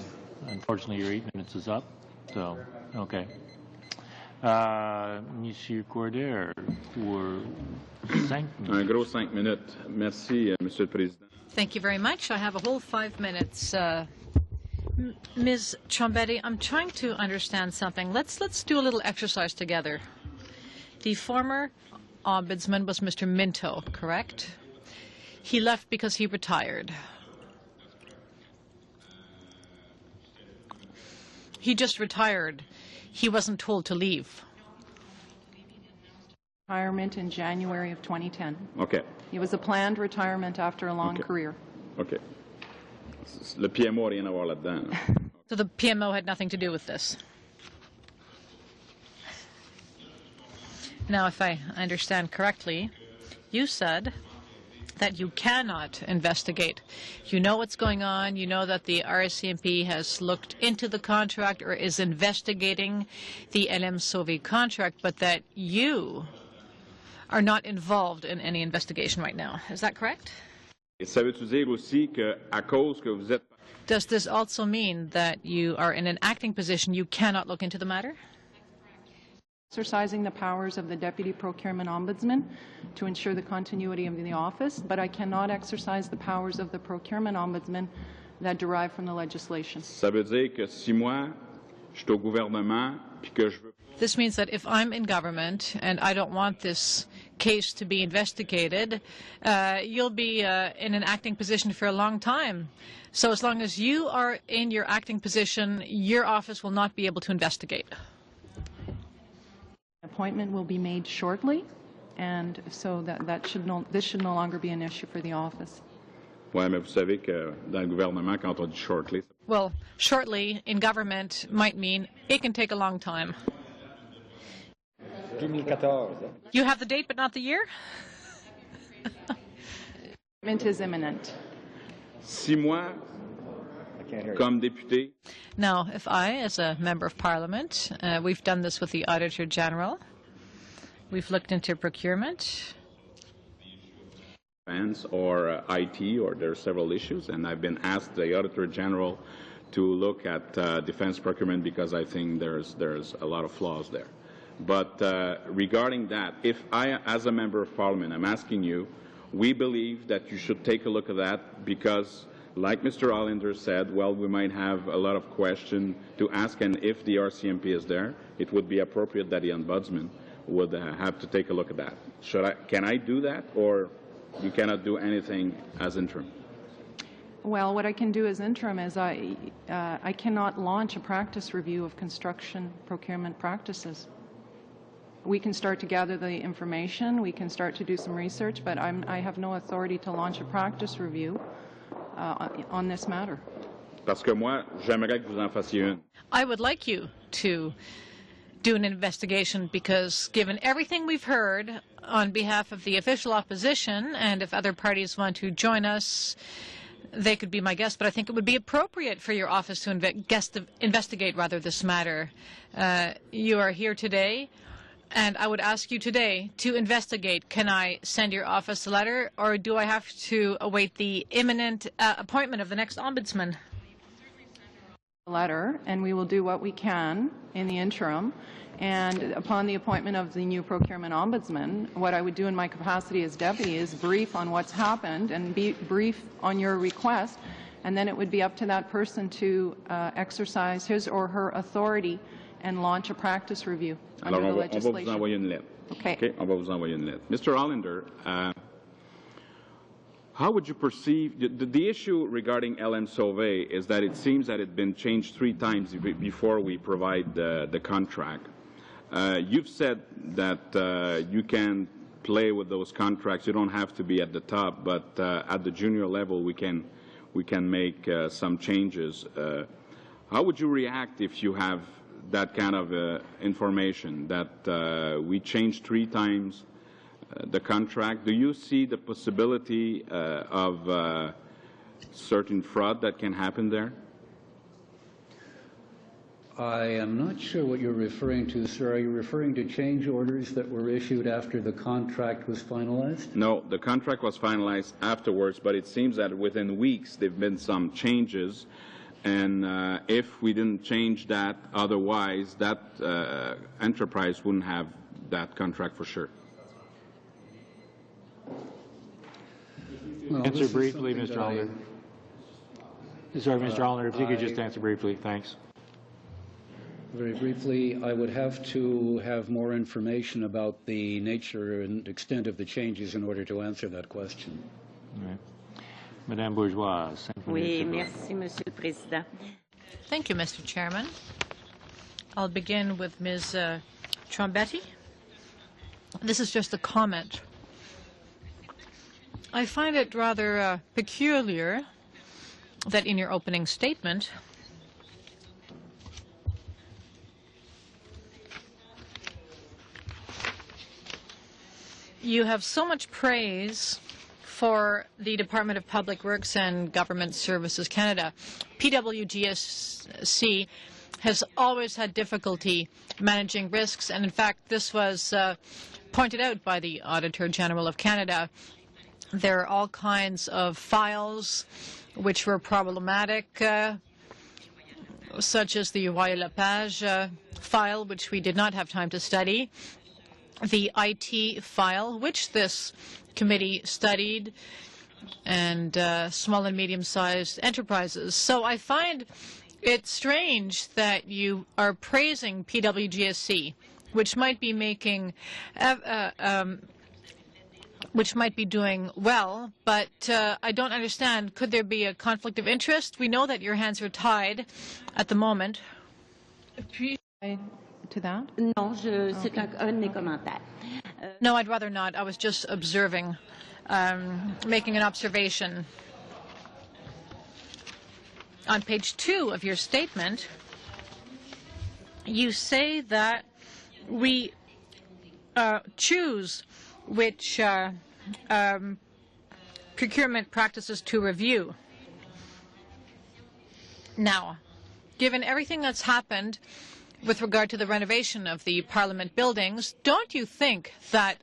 unfortunately your 8 minutes is up, so, okay. Monsieur Corder, pour 5 minutes. Un gros 5 minutes. Merci, Monsieur le Président. Thank you very much. I have a whole 5 minutes. Ms. Trombetti, I'm trying to understand something. Let's do a little exercise together. The former ombudsman was Mr. Minto, correct? He left because he retired. He just retired. He wasn't told to leave. Retirement in January of 2010. OK. It was a planned retirement after a long Okay. career. OK. Le PMO n'a rien à voir là-dedans. So the PMO had nothing to do with this. Now, if I understand correctly, you said that you cannot investigate. You know what's going on. You know that the RCMP has looked into the contract or is investigating the LM Sauvé contract, but that you are not involved in any investigation right now. Is that correct? Ça veut dire aussi qu'à cause que vous êtes... Does this also mean that you are in an acting position, you cannot look into the matter? Exercising the powers of the Deputy Procurement Ombudsman to ensure the continuity of the office, but I cannot exercise the powers of the Procurement Ombudsman that derive from the legislation. Ça veut dire que si moi, je suis au gouvernement, puis que je veux... This means that if I'm in government and I don't want this case to be investigated, you'll be in an acting position for a long time. So as long as you are in your acting position, your office will not be able to investigate. Appointment will be made shortly, and so this should no longer be an issue for the office. Oui, mais vous savez que dans le gouvernement, quand on dit shortly... Well, shortly in government might mean it can take a long time. 2014. You have the date but not the year? Appointment is imminent. 6 mois, comme député... Now, if I, as a member of parliament, we've done this with the Auditor General, we've looked into procurement. Or IT, or there are several issues, and I've been asked the Auditor General to look at defense procurement because I think there's a lot of flaws there. But regarding that, if I, as a member of Parliament, I'm asking you, we believe that you should take a look at that because, like Mr. Hollander said, well, we might have a lot of questions to ask, and if the RCMP is there, it would be appropriate that the Ombudsman would have to take a look at that. Can I do that, or you cannot do anything as interim? Well, what I can do as interim is I cannot launch a practice review of construction procurement practices. We can start to gather the information, we can start to do some research, but I have no authority to launch a practice review on this matter. Parce que moi, j'aimerais que vous en fassiez une. I would like you to do an investigation because given everything we've heard on behalf of the official opposition, and if other parties want to join us, they could be my guests, but I think it would be appropriate for your office to investigate this matter. You are here today, and I would ask you today to investigate. Can I send your office a letter, or do I have to await the imminent appointment of the next ombudsman? letter, and we will do what we can in the interim. And upon the appointment of the new procurement ombudsman, what I would do in my capacity as deputy is brief on what's happened and be brief on your request, and then it would be up to that person to exercise his or her authority and launch a practice review under the legislation. On va vous envoyer une lettre. Okay. On va vous envoyer une lettre. Mr. Hollander, how would you perceive the issue regarding LM Sauvé is that it seems that it's been changed 3 times before we provide the contract. You've said that you can play with those contracts. You don't have to be at the top, but at the junior level, we can make some changes. How would you react if you have that kind of information that we changed 3 times the contract? Do you see the possibility of certain fraud that can happen there? I am not sure what you're referring to, sir. Are you referring to change orders that were issued after the contract was finalized? No, the contract was finalized afterwards, but it seems that within weeks there have been some changes, and if we didn't change that otherwise, that enterprise wouldn't have that contract for sure. Well, Answer briefly, Mr. Hollander. Sorry, Mr. Hollander, if you could just answer briefly. Thanks. Very briefly, I would have to have more information about the nature and extent of the changes in order to answer that question. Right. Madame Bourgeois. Oui, merci, Monsieur le Président. Thank you, Mr. Chairman. I'll begin with Ms. Trombetti. This is just a comment. I find it rather peculiar that in your opening statement, you have so much praise for the Department of Public Works and Government Services Canada. PWGSC has always had difficulty managing risks, and in fact, this was pointed out by the Auditor General of Canada. There are all kinds of files which were problematic, such as the Royer-Lepage file, which we did not have time to study, the IT file, which this committee studied, and small and medium-sized enterprises. So I find it strange that you are praising PWGSC, which might be making which might be doing well, but I don't understand. Could there be a conflict of interest? We know that your hands are tied at the moment. To that? Non, c'est un de mes commentaires. No, I'd rather not. I was just observing, making an observation. On page 2 of your statement, you say that we choose which procurement practices to review. Now, given everything that's happened with regard to the renovation of the Parliament buildings, don't you think that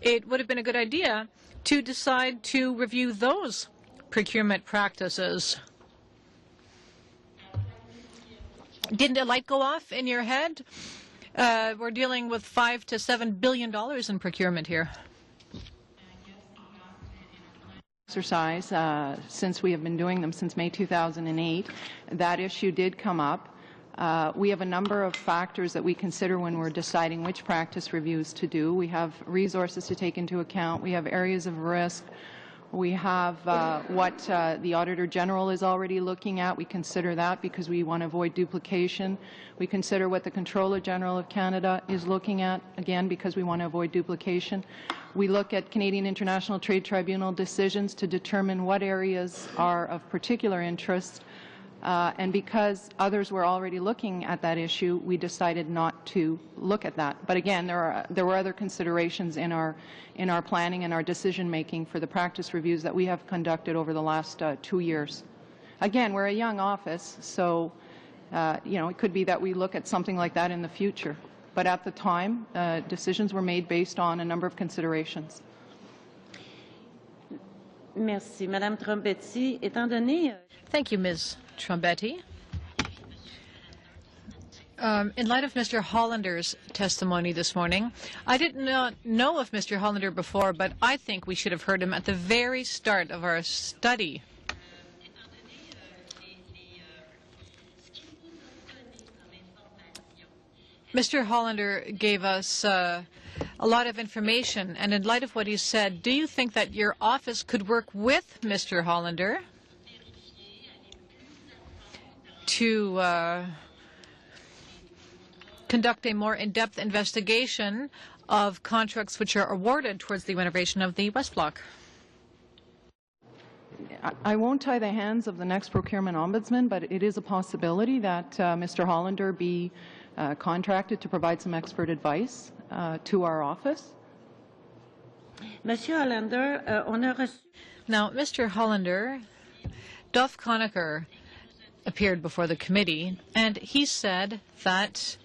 it would have been a good idea to decide to review those procurement practices? Didn't a light go off in your head? We're dealing with $5 to $7 billion in procurement here. Exercise since we have been doing them since May 2008. That issue did come up. We have a number of factors that we consider when we're deciding which practice reviews to do. We have resources to take into account. We have areas of risk. We have what the Auditor General is already looking at. We consider that because we want to avoid duplication. We consider what the Comptroller General of Canada is looking at, again, because we want to avoid duplication. We look at Canadian International Trade Tribunal decisions to determine what areas are of particular interest. And because others were already looking at that issue, we decided not to look at that. But again, there were other considerations in our planning and our decision making for the practice reviews that we have conducted over the last 2 years. Again, we're a young office, so it could be that we look at something like that in the future. But at the time, decisions were made based on a number of considerations. Merci. Madame Trombetti, étant donné... Thank you, Ms. Trombetti. In light of Mr. Hollander's testimony this morning, I did not know of Mr. Hollander before, but I think we should have heard him at the very start of our study. Mr. Hollander gave us a lot of information, and in light of what he said, do you think that your office could work with Mr. Hollander to conduct a more in-depth investigation of contracts which are awarded towards the renovation of the West Block? I won't tie the hands of the next procurement ombudsman, but it is a possibility that Mr. Hollander be contracted to provide some expert advice to our office. Monsieur Hollander, on a reçu... Now, Mr. Hollander, Duff Conacher appeared before the committee, and he said that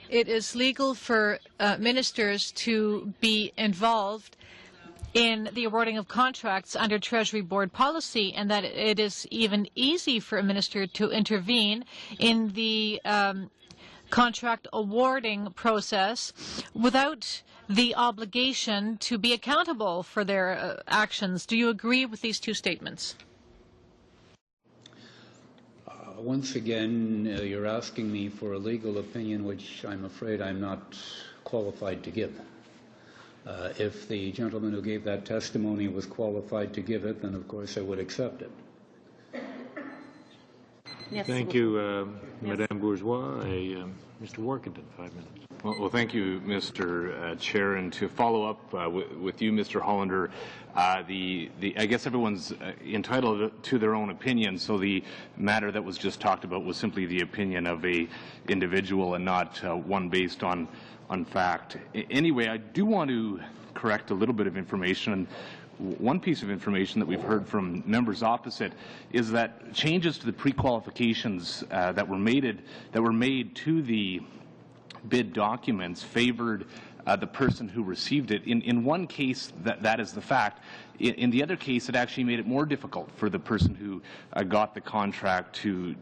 it is legal for ministers to be involved in the awarding of contracts under Treasury Board policy, and that it is even easy for a minister to intervene in the contract awarding process without the obligation to be accountable for their actions. Do you agree with these two statements? Once again, you're asking me for a legal opinion which I'm afraid I'm not qualified to give. If the gentleman who gave that testimony was qualified to give it, then of course I would accept it. Thank you, Madame Bourgeois. Mr. Workington, 5 minutes. Well, thank you, Mr. Chair. And to follow up with you, Mr. Hollander, I guess everyone's entitled to their own opinion. So the matter that was just talked about was simply the opinion of a individual and not one based on fact. Anyway, I do want to correct a little bit of information. One piece of information that we've heard from members opposite is that changes to the pre-qualifications that were made to the bid documents favored the person who received it. In one case, that is the fact. In the other case, it actually made it more difficult for the person who got the contract to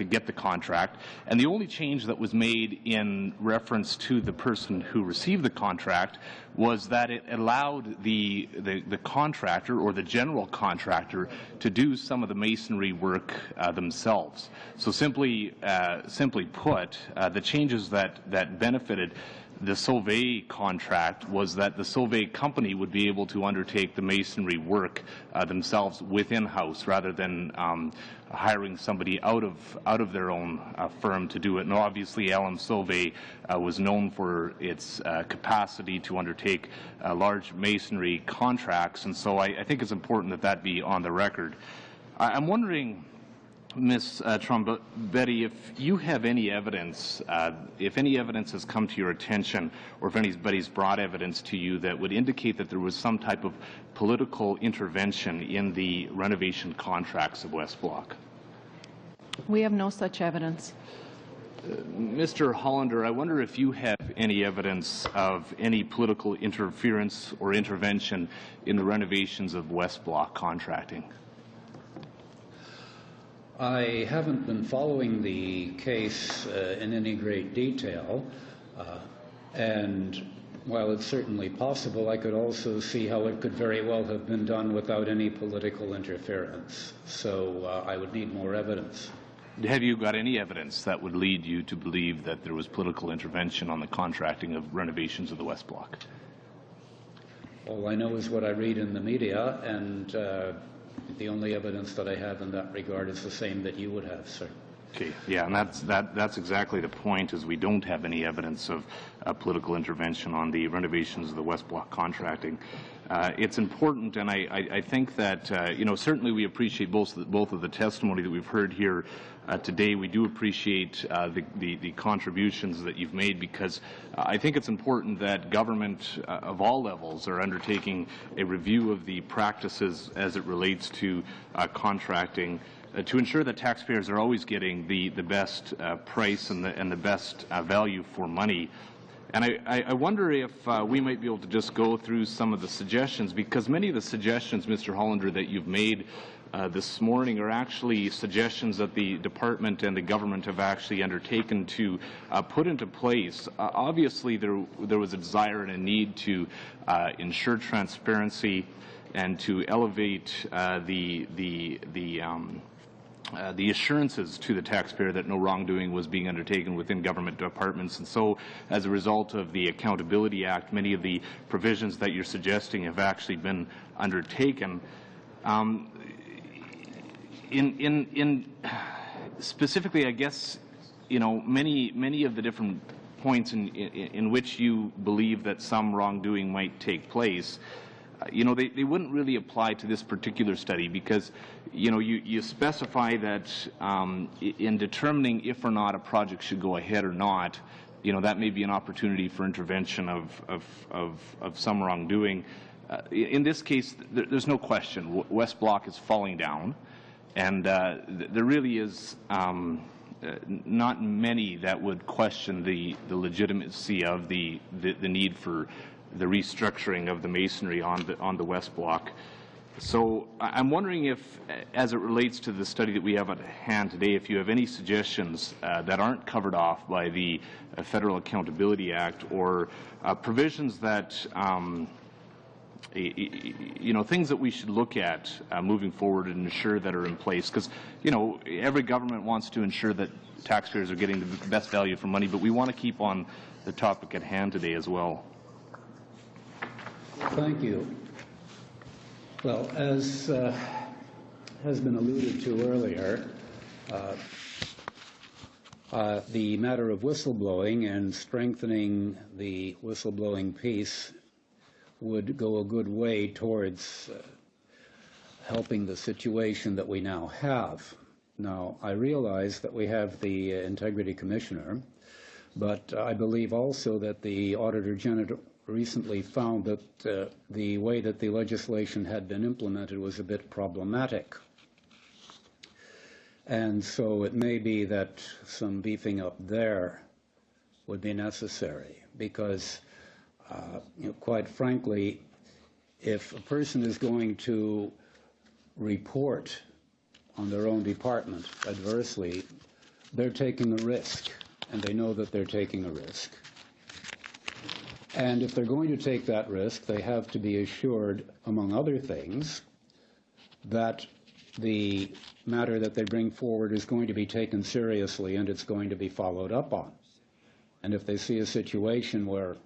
get the contract. And the only change that was made in reference to the person who received the contract was that it allowed the contractor or the general contractor to do some of the masonry work themselves. So simply put, the changes that benefited the Sauvé contract was that the Sauvé company would be able to undertake the masonry work themselves within-house rather than hiring somebody out of their own firm to do it. And obviously, LM Sauvé was known for its capacity to undertake large masonry contracts, and so I think it's important that that be on the record. I'm wondering, Ms. Trombetti, if you have any evidence, if any evidence has come to your attention, or if anybody's brought evidence to you that would indicate that there was some type of political intervention in the renovation contracts of West Block. We have no such evidence. Mr. Hollander, I wonder if you have any evidence of any political interference or intervention in the renovations of West Block contracting. I haven't been following the case in any great detail, and while it's certainly possible, I could also see how it could very well have been done without any political interference. So I would need more evidence. Have you got any evidence that would lead you to believe that there was political intervention on the contracting of renovations of the West Block? All I know is what I read in the media, and the only evidence that I have in that regard is the same that you would have, sir. Okay, yeah, and that's exactly the point, is we don't have any evidence of political intervention on the renovations of the West Block contracting. It's important, and I think that, you know, certainly we appreciate both of the testimony that we've heard here today. We do appreciate the contributions that you've made, because I think it's important that government of all levels are undertaking a review of the practices as it relates to contracting, to ensure that taxpayers are always getting the best price and the best value for money. And I wonder if we might be able to just go through some of the suggestions, because many of the suggestions, Mr. Hollander, that you've made this morning are actually suggestions that the department and the government have actually undertaken to put into place. Obviously, there was a desire and a need to ensure transparency and to elevate the assurances to the taxpayer that no wrongdoing was being undertaken within government departments. And so, as a result of the Accountability Act, many of the provisions that you're suggesting have actually been undertaken. Specifically, I guess, many of the different points in which you believe that some wrongdoing might take place, they wouldn't really apply to this particular study because, you specify that in determining if or not a project should go ahead or not, that may be an opportunity for intervention of some wrongdoing. In this case, there's no question. West Block is falling down, and there really is not many that would question the legitimacy of the need for the restructuring of the masonry on the West Block. So I'm wondering if, as it relates to the study that we have at hand today, if you have any suggestions that aren't covered off by the Federal Accountability Act or provisions that things that we should look at moving forward and ensure that are in place. Because, every government wants to ensure that taxpayers are getting the best value for money, but we want to keep on the topic at hand today as well. Thank you. Well, as has been alluded to earlier, the matter of whistleblowing and strengthening the whistleblowing piece would go a good way towards helping the situation that we now have. Now, I realize that we have the Integrity Commissioner, but I believe also that the Auditor General recently found that the way that the legislation had been implemented was a bit problematic. And so it may be that some beefing up there would be necessary because, quite frankly, if a person is going to report on their own department adversely, they're taking a risk, and they know that they're taking a risk. And if they're going to take that risk, they have to be assured, among other things, that the matter that they bring forward is going to be taken seriously and it's going to be followed up on. And if they see a situation where,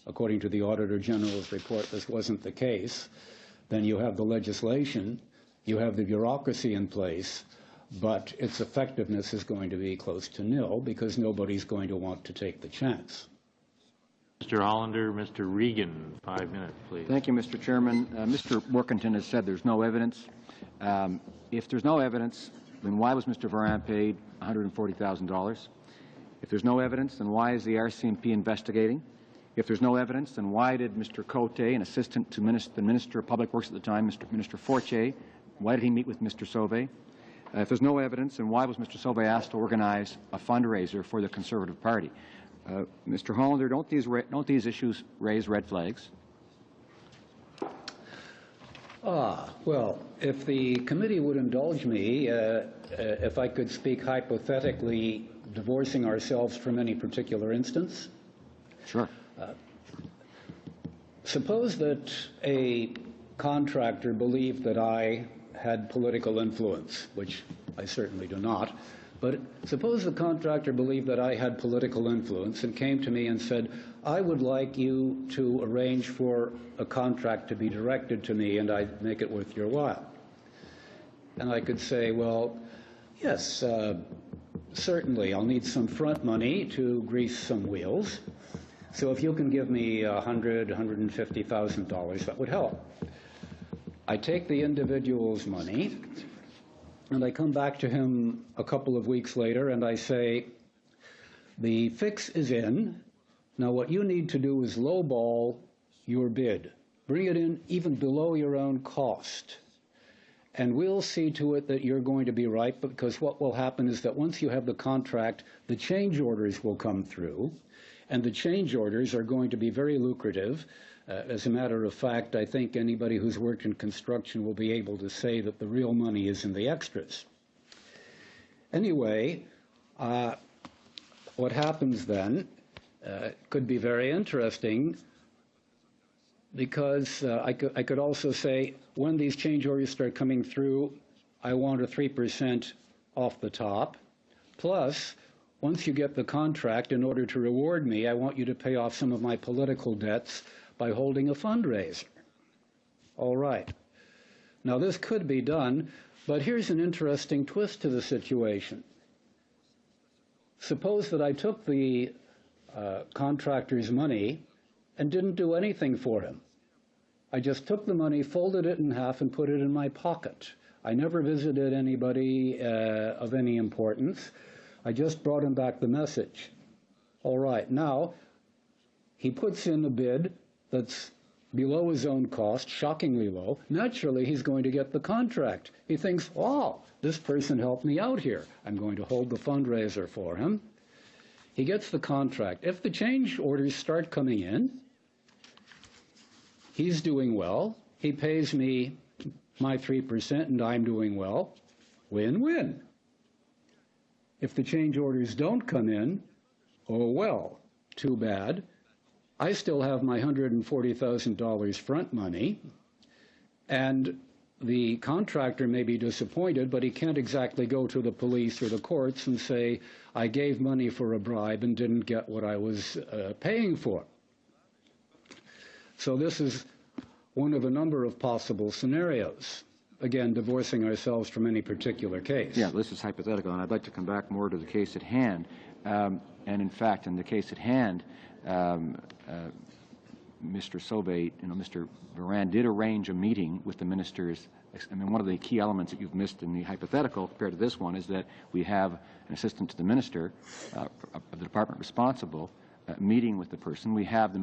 according to the Auditor General's report, this wasn't the case, then you have the legislation, you have the bureaucracy in place, but its effectiveness is going to be close to nil because nobody's going to want to take the chance. Mr. Hollander, Mr. Regan, 5 minutes, please. Thank you, Mr. Chairman. Mr. Workington has said there's no evidence. If there's no evidence, then why was Mr. Varan paid $140,000? If there's no evidence, then why is the RCMP investigating? If there's no evidence, then why did Mr. Cote, an assistant to the Minister of Public Works at the time, Minister Fortier, why did he meet with Mr. Sauvé? If there's no evidence, then why was Mr. Sauvé asked to organize a fundraiser for the Conservative Party? Mr. Hollander, don't these issues raise red flags? Well, if the committee would indulge me, if I could speak hypothetically, divorcing ourselves from any particular instance. Sure. Suppose that a contractor believed that I had political influence, which I certainly do not, but suppose the contractor believed that I had political influence and came to me and said, I would like you to arrange for a contract to be directed to me and I'd make it worth your while. And I could say, well, yes, certainly I'll need some front money to grease some wheels. So if you can give me $100,000, $150,000, that would help. I take the individual's money and I come back to him a couple of weeks later and I say, the fix is in. Now what you need to do is lowball your bid. Bring it in even below your own cost. and we'll see to it that you're going to be right, because what will happen is that once you have the contract, the change orders will come through, and the change orders are going to be very lucrative. As a matter of fact, I think anybody who's worked in construction will be able to say that the real money is in the extras. Anyway, what happens then could be very interesting, because I could also say, when these change orders start coming through, I want a 3% off the top, plus, once you get the contract, in order to reward me, I want you to pay off some of my political debts by holding a fundraiser. All right. Now, this could be done, but here's an interesting twist to the situation. Suppose that I took the contractor's money and didn't do anything for him. I just took the money, folded it in half, and put it in my pocket. I never visited anybody of any importance. I just brought him back the message. All right, now, he puts in a bid that's below his own cost, shockingly low. Naturally, he's going to get the contract. He thinks, oh, this person helped me out here. I'm going to hold the fundraiser for him. He gets the contract. If the change orders start coming in, he's doing well. He pays me my 3% and I'm doing well. Win-win. If the change orders don't come in, oh well, too bad. I still have my $140,000 front money, and the contractor may be disappointed, but he can't exactly go to the police or the courts and say, I gave money for a bribe and didn't get what I was paying for. So this is one of a number of possible scenarios. Again, divorcing ourselves from any particular case. Yeah, this is hypothetical, and I'd like to come back more to the case at hand. And in fact, in the case at hand, Mr. Sauvé, Mr. Varan did arrange a meeting with the ministers. I mean, one of the key elements that you've missed in the hypothetical compared to this one is that we have an assistant to the minister of the department responsible meeting with the person. We have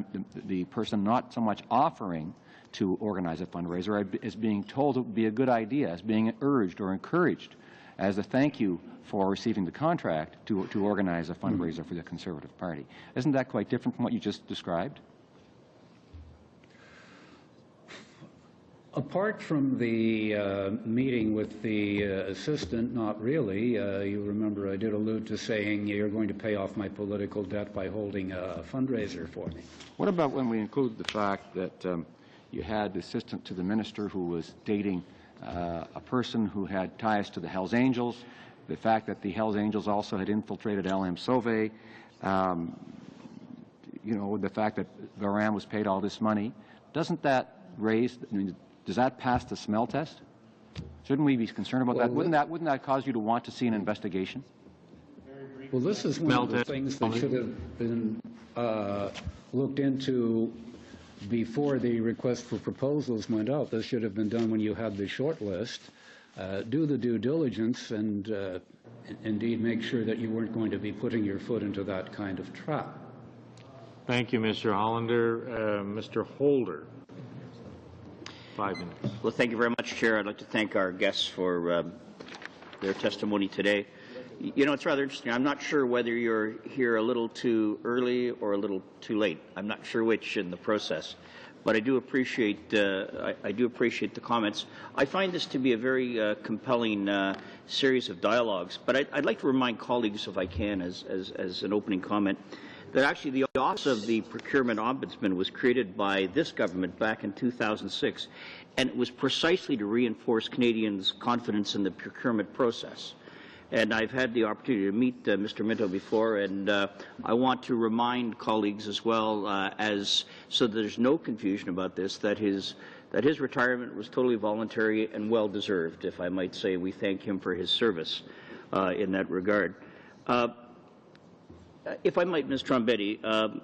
the person not so much offering to organize a fundraiser as being told it would be a good idea, as being urged or encouraged as a thank you for receiving the contract to organize a fundraiser for the Conservative Party. Isn't that quite different from what you just described? Apart from the meeting with the assistant, not really. You remember I did allude to saying you're going to pay off my political debt by holding a fundraiser for me. What about when we include the fact that you had the assistant to the minister who was dating a person who had ties to the Hells Angels, the fact that the Hells Angels also had infiltrated LM Sauvé, the fact that Varan was paid all this money? Doesn't that raise, does that pass the smell test? Shouldn't we be concerned about that? Wouldn't that cause you to want to see an investigation? Well, this is one of the things that should have been looked into before the request for proposals went out. This should have been done when you had the short list. Do the due diligence and indeed make sure that you weren't going to be putting your foot into that kind of trap. Thank you, Mr. Hollander. Mr. Holder, 5 minutes. Well, thank you very much, Chair. I'd like to thank our guests for their testimony today. You know, it's rather interesting. I'm not sure whether you're here a little too early or a little too late. I'm not sure which in the process, but I do appreciate the comments. I find this to be a very compelling series of dialogues. But I'd like to remind colleagues, if I can, as an opening comment, that actually the Office of the Procurement Ombudsman was created by this government back in 2006, and it was precisely to reinforce Canadians' confidence in the procurement process. And I've had the opportunity to meet Mr. Minto before, and I want to remind colleagues as well, so that there's no confusion about this, that his retirement was totally voluntary and well-deserved, if I might say. We thank him for his service in that regard. If I might, Ms. Trombetti,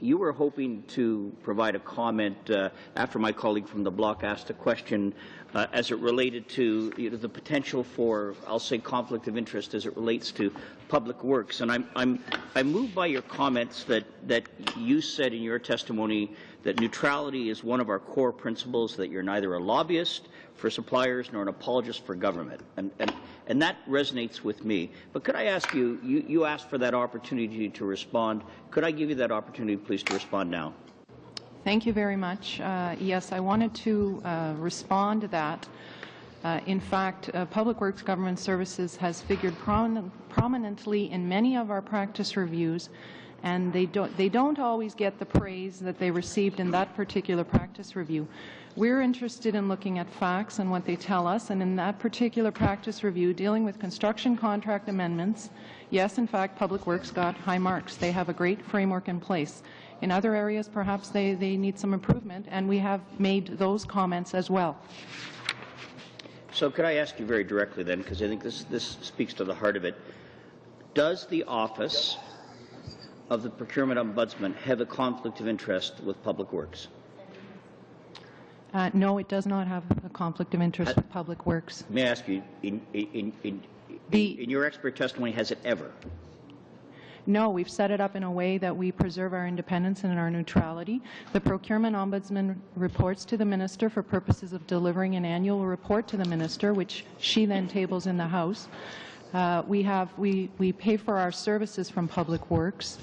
you were hoping to provide a comment after my colleague from the bloc asked a question as it related to the potential for, I'll say, conflict of interest as it relates to public works. And I'm moved by your comments that you said in your testimony that neutrality is one of our core principles, that you're neither a lobbyist for suppliers nor an apologist for government. And that resonates with me. But could I ask you, you asked for that opportunity to respond. Could I give you that opportunity, please, to respond now? Thank you very much. Yes, I wanted to respond to that. In fact, Public Works Government Services has figured prominently in many of our practice reviews, and they don't always get the praise that they received in that particular practice review. We're interested in looking at facts and what they tell us, and in that particular practice review dealing with construction contract amendments, yes, in fact, Public Works got high marks. They have a great framework in place. In other areas, perhaps they need some improvement, and we have made those comments as well. So could I ask you very directly then, because I think this speaks to the heart of it, does the Office of the Procurement Ombudsman have a conflict of interest with Public Works? No, it does not have a conflict of interest with Public Works. May I ask you, in your expert testimony, has it ever? No, we've set it up in a way that we preserve our independence and our neutrality. The Procurement Ombudsman reports to the Minister for purposes of delivering an annual report to the Minister, which she then tables in the House. We pay for our services from Public Works.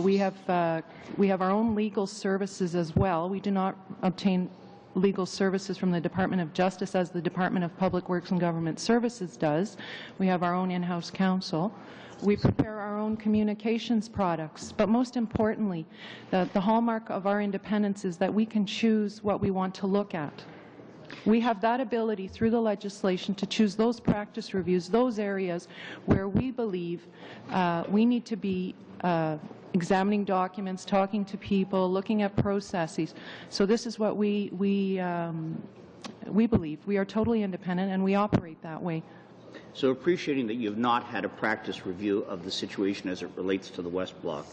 We have our own legal services as well. We do not obtain legal services from the Department of Justice as the Department of Public Works and Government Services does. We have our own in-house counsel. We prepare our own communications products. But most importantly, the hallmark of our independence is that we can choose what we want to look at. We have that ability through the legislation to choose those practice reviews, those areas where we believe we need to be examining documents, talking to people, looking at processes. So this is what we believe. We are totally independent, and we operate that way. So appreciating that you have not had a practice review of the situation as it relates to the West Block,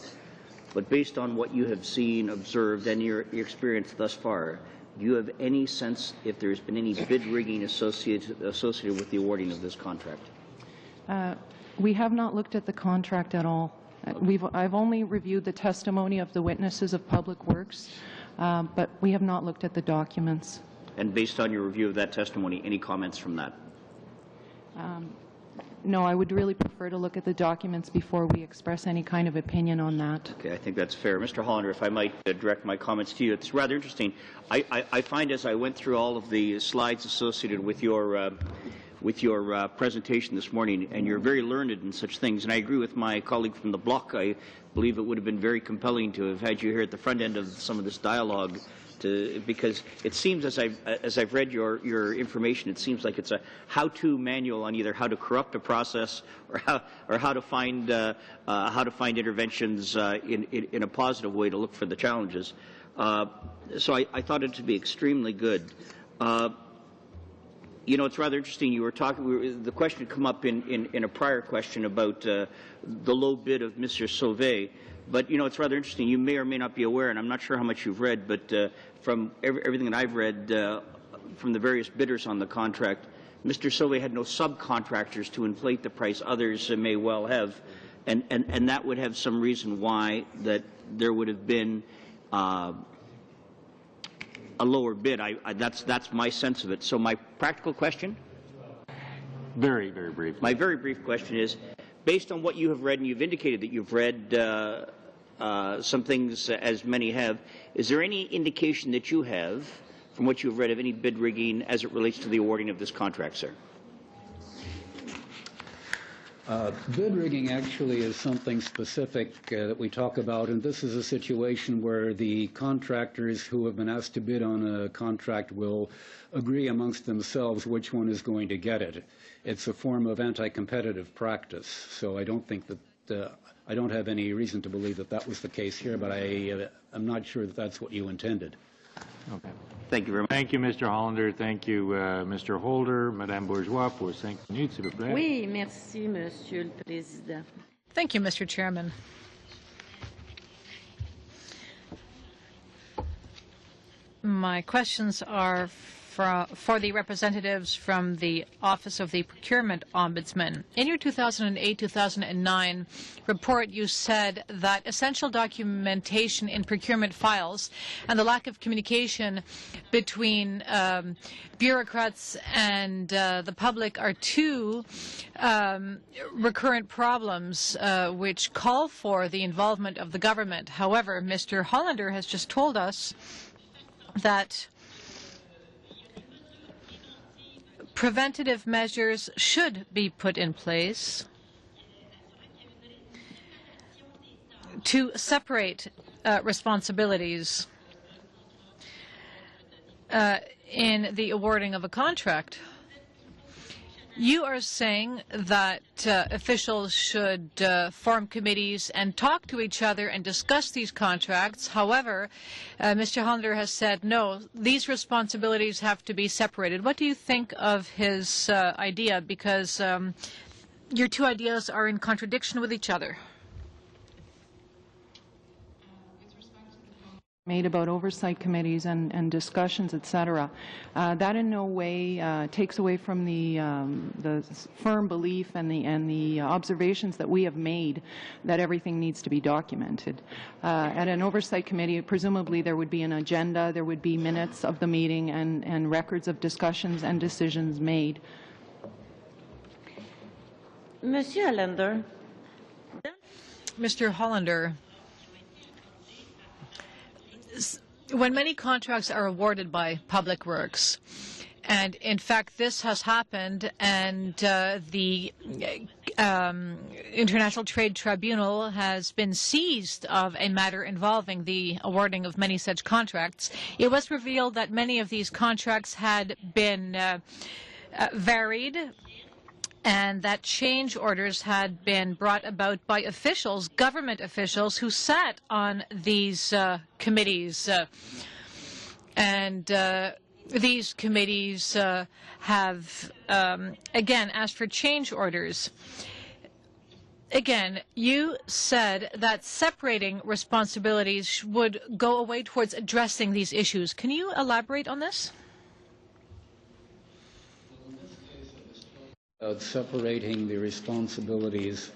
but based on what you have seen, observed, and your experience thus far, do you have any sense if there's been any bid rigging associated with the awarding of this contract? We have not looked at the contract at all. I've only reviewed the testimony of the witnesses of Public Works, but we have not looked at the documents. And based on your review of that testimony, any comments from that? No, I would really prefer to look at the documents before we express any kind of opinion on that. Okay, I think that's fair. Mr. Hollander, if I might direct my comments to you. It's rather interesting. I find as I went through all of the slides associated with your presentation this morning, and you're very learned in such things, and I agree with my colleague from the block. I believe it would have been very compelling to have had you here at the front end of some of this dialogue, because it seems, as I've read your information, it seems like it's a how-to manual on either how to corrupt a process or how to find interventions in a positive way to look for the challenges. So I thought it to be extremely good. You know, it's rather interesting. You were talking. The question had come up in a prior question about the low bid of Mr. Sauvé. But, you know, it's rather interesting. You may or may not be aware, and I'm not sure how much you've read, but from everything that I've read from the various bidders on the contract, Mr. Sauvé had no subcontractors to inflate the price. Others may well have. And that would have some reason why that there would have been a lower bid. That's my sense of it. So my practical question? Very, very brief. My very brief question is, based on what you have read, and you've indicated that you've read some things, as many have, is there any indication that you have, from what you've read, of any bid rigging as it relates to the awarding of this contract, sir? Bid rigging actually is something specific that we talk about, and this is a situation where the contractors who have been asked to bid on a contract will agree amongst themselves which one is going to get it. It's a form of anti-competitive practice, so I don't think that I don't have any reason to believe that that was the case here, but I'm not sure that that's what you intended. Okay. Thank you very much. Thank you, Mr. Hollander. Thank you, Mr. Holder. Madame Bourgeois, pour 5 minutes, s'il vous plaît. Oui, merci, Monsieur le Président. Thank you, Mr. Chairman. My questions are for the representatives from the Office of the Procurement Ombudsman. In your 2008-2009 report, you said that essential documentation in procurement files and the lack of communication between bureaucrats and the public are two recurrent problems which call for the involvement of the government. However, Mr. Hollander has just told us that preventative measures should be put in place to separate responsibilities in the awarding of a contract. You are saying that officials should form committees and talk to each other and discuss these contracts. However, Mr. Hollander has said, no, these responsibilities have to be separated. What do you think of his idea? Because your two ideas are in contradiction with each other. Made about oversight committees and discussions, etc. That in no way takes away from the firm belief and the observations that we have made that everything needs to be documented. At an oversight committee, presumably there would be an agenda, there would be minutes of the meeting and records of discussions and decisions made. Monsieur Hollander. Mr. Hollander, when many contracts are awarded by Public Works, and in fact this has happened, and the International Trade Tribunal has been seized of a matter involving the awarding of many such contracts, it was revealed that many of these contracts had been varied, and that change orders had been brought about by officials, government officials, who sat on these committees. These committees have, again, asked for change orders. Again, you said that separating responsibilities would go away towards addressing these issues. Can you elaborate on this? Separating the responsibilities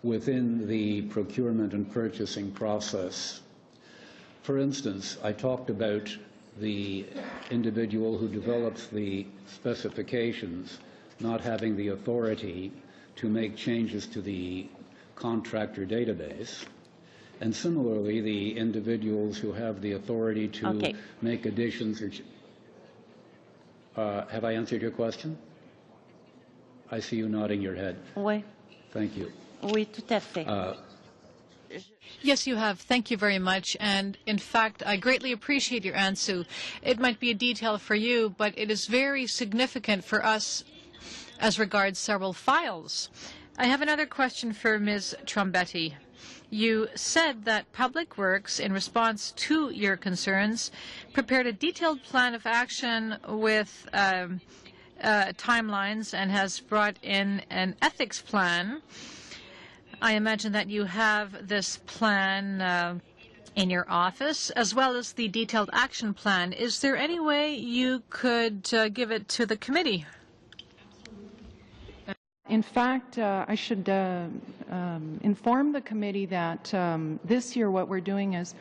within the procurement and purchasing process. For instance, I talked about the individual who develops the specifications not having the authority to make changes to the contractor database, and similarly the individuals who have the authority to make additions. Have I answered your question? I see you nodding your head. Oui. Thank you. Oui, tout à fait. Yes, you have. Thank you very much. And in fact, I greatly appreciate your answer. It might be a detail for you, but it is very significant for us as regards several files. I have another question for Ms. Trombetti. You said that Public Works, in response to your concerns, prepared a detailed plan of action with timelines and has brought in an ethics plan. I imagine that you have this plan in your office, as well as the detailed action plan. Is there any way you could give it to the committee? In fact, I should inform the committee that this year what we're doing is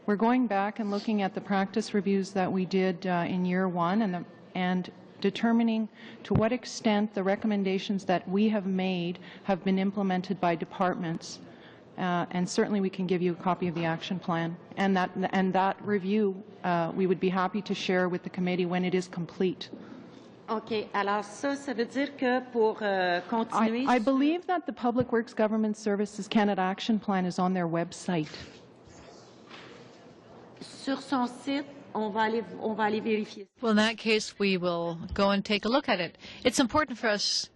we're going back and looking at the practice reviews that we did in year one and determining to what extent the recommendations that we have made have been implemented by departments. And certainly we can give you a copy of the action plan. And that review we would be happy to share with the committee when it is complete. OK. Alors ça veut dire que pour continuer... I believe that the Public Works Government Services Canada Action Plan is on their website. Sur son site, on va aller vérifier. Well, in that case, we will go and take a look at it. It's important for us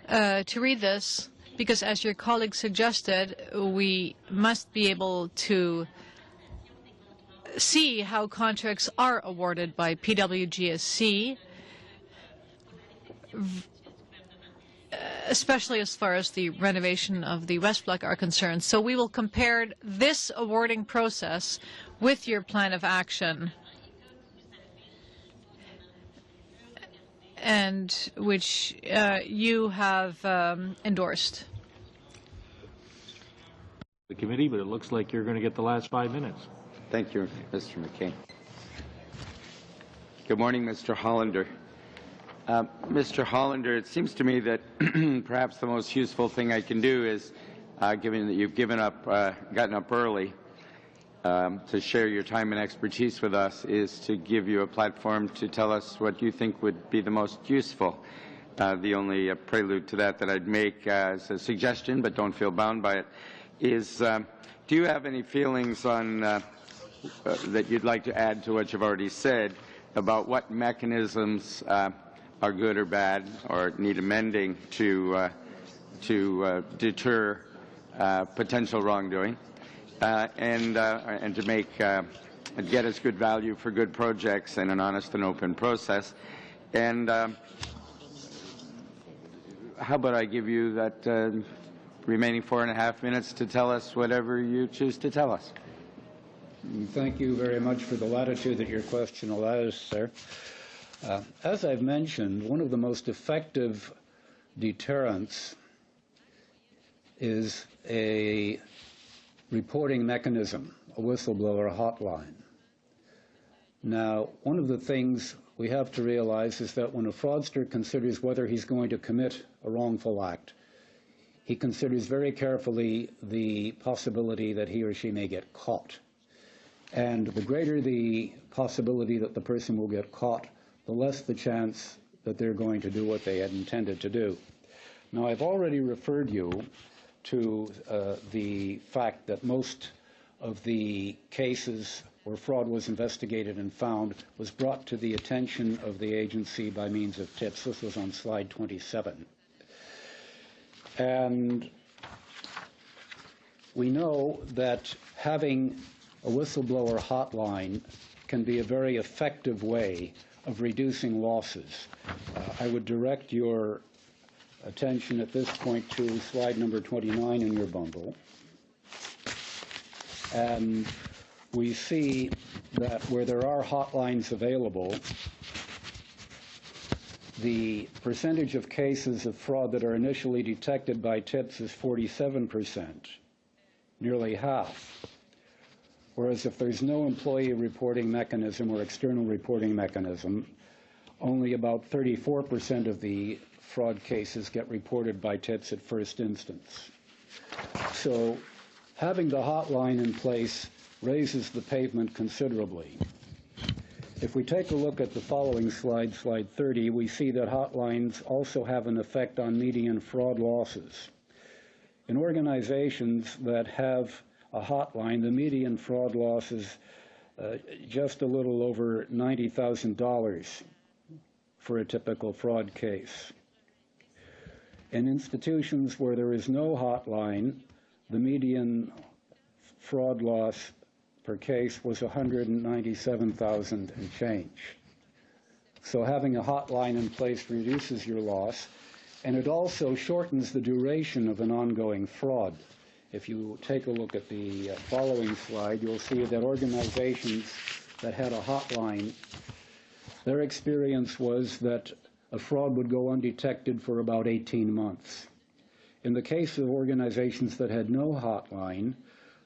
to read this because, as your colleague suggested, we must be able to see how contracts are awarded by PWGSC, especially as far as the renovation of the West Block are concerned. So we will compare this awarding process with your plan of action. and which you have endorsed. The committee, but it looks like you're going to get the last 5 minutes. Thank you, Mr. McCain. Good morning, Mr. Hollander. Mr. Hollander, it seems to me that perhaps the most useful thing I can do is, given that you've gotten up early to share your time and expertise with us, is to give you a platform to tell us what you think would be the most useful. The only prelude to that I'd make as a suggestion, but don't feel bound by it, is do you have any feelings on that you'd like to add to what you've already said about what mechanisms are good or bad or need amending to deter potential wrongdoing and to make get us good value for good projects and an honest and open process? And how about I give you that remaining 4.5 minutes to tell us whatever you choose to tell us. Thank you very much for the latitude that your question allows, sir. As I've mentioned, one of the most effective deterrents is a reporting mechanism, a whistleblower hotline. Now, one of the things we have to realize is that when a fraudster considers whether he's going to commit a wrongful act, he considers very carefully the possibility that he or she may get caught. And the greater the possibility that the person will get caught, the less the chance that they're going to do what they had intended to do. Now, I've already referred you to the fact that most of the cases where fraud was investigated and found was brought to the attention of the agency by means of tips. This was on slide 27. And we know that having a whistleblower hotline can be a very effective way of reducing losses. I would direct your attention at this point to slide number 29 in your bundle. And we see that where there are hotlines available, the percentage of cases of fraud that are initially detected by tips is 47%, nearly half. Whereas if there's no employee reporting mechanism or external reporting mechanism, only about 34% of the fraud cases get reported by tips at first instance. So having the hotline in place raises the pavement considerably. If we take a look at the following slide, slide 30, we see that hotlines also have an effect on median fraud losses. In organizations that have a hotline, the median fraud loss is just a little over $90,000 for a typical fraud case. In institutions where there is no hotline, the median fraud loss per case was $197,000 and change. So having a hotline in place reduces your loss, and it also shortens the duration of an ongoing fraud. If you take a look at the following slide, you'll see that organizations that had a hotline, their experience was that a fraud would go undetected for about 18 months. In the case of organizations that had no hotline,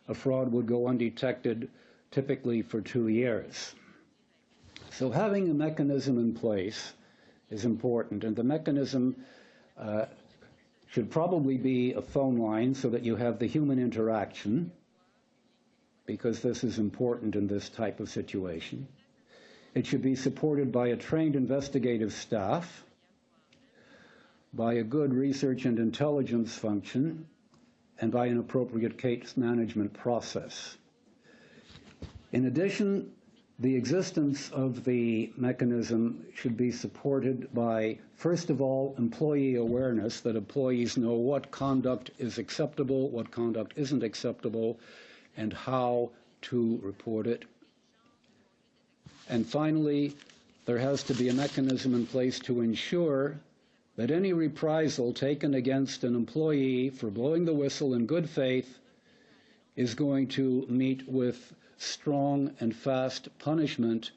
a fraud would go undetected typically for 2 years. So having a mechanism in place is important, and the mechanism should probably be a phone line so that you have the human interaction, because this is important in this type of situation. It should be supported by a trained investigative staff, by a good research and intelligence function, and by an appropriate case management process. In addition, the existence of the mechanism should be supported by, first of all, employee awareness, that employees know what conduct is acceptable, what conduct isn't acceptable, and how to report it. And finally, there has to be a mechanism in place to ensure that any reprisal taken against an employee for blowing the whistle in good faith is going to meet with strong and fast punishment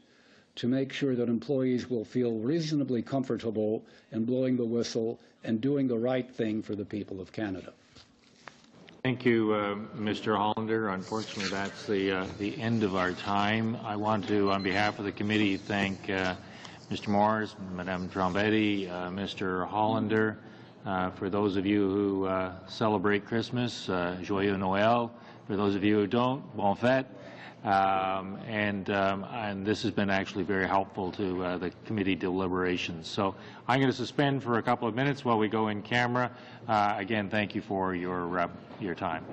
to make sure that employees will feel reasonably comfortable in blowing the whistle and doing the right thing for the people of Canada. Thank you, Mr. Hollander. Unfortunately, that's the end of our time. I want to, on behalf of the committee, thank Mr. Morris, Madame Trombetti, Mr. Hollander. For those of you who celebrate Christmas, Joyeux Noël. For those of you who don't, Bon Fête. And this has been actually very helpful to the committee deliberations. So I'm going to suspend for a couple of minutes while we go in camera. Again, thank you for your time.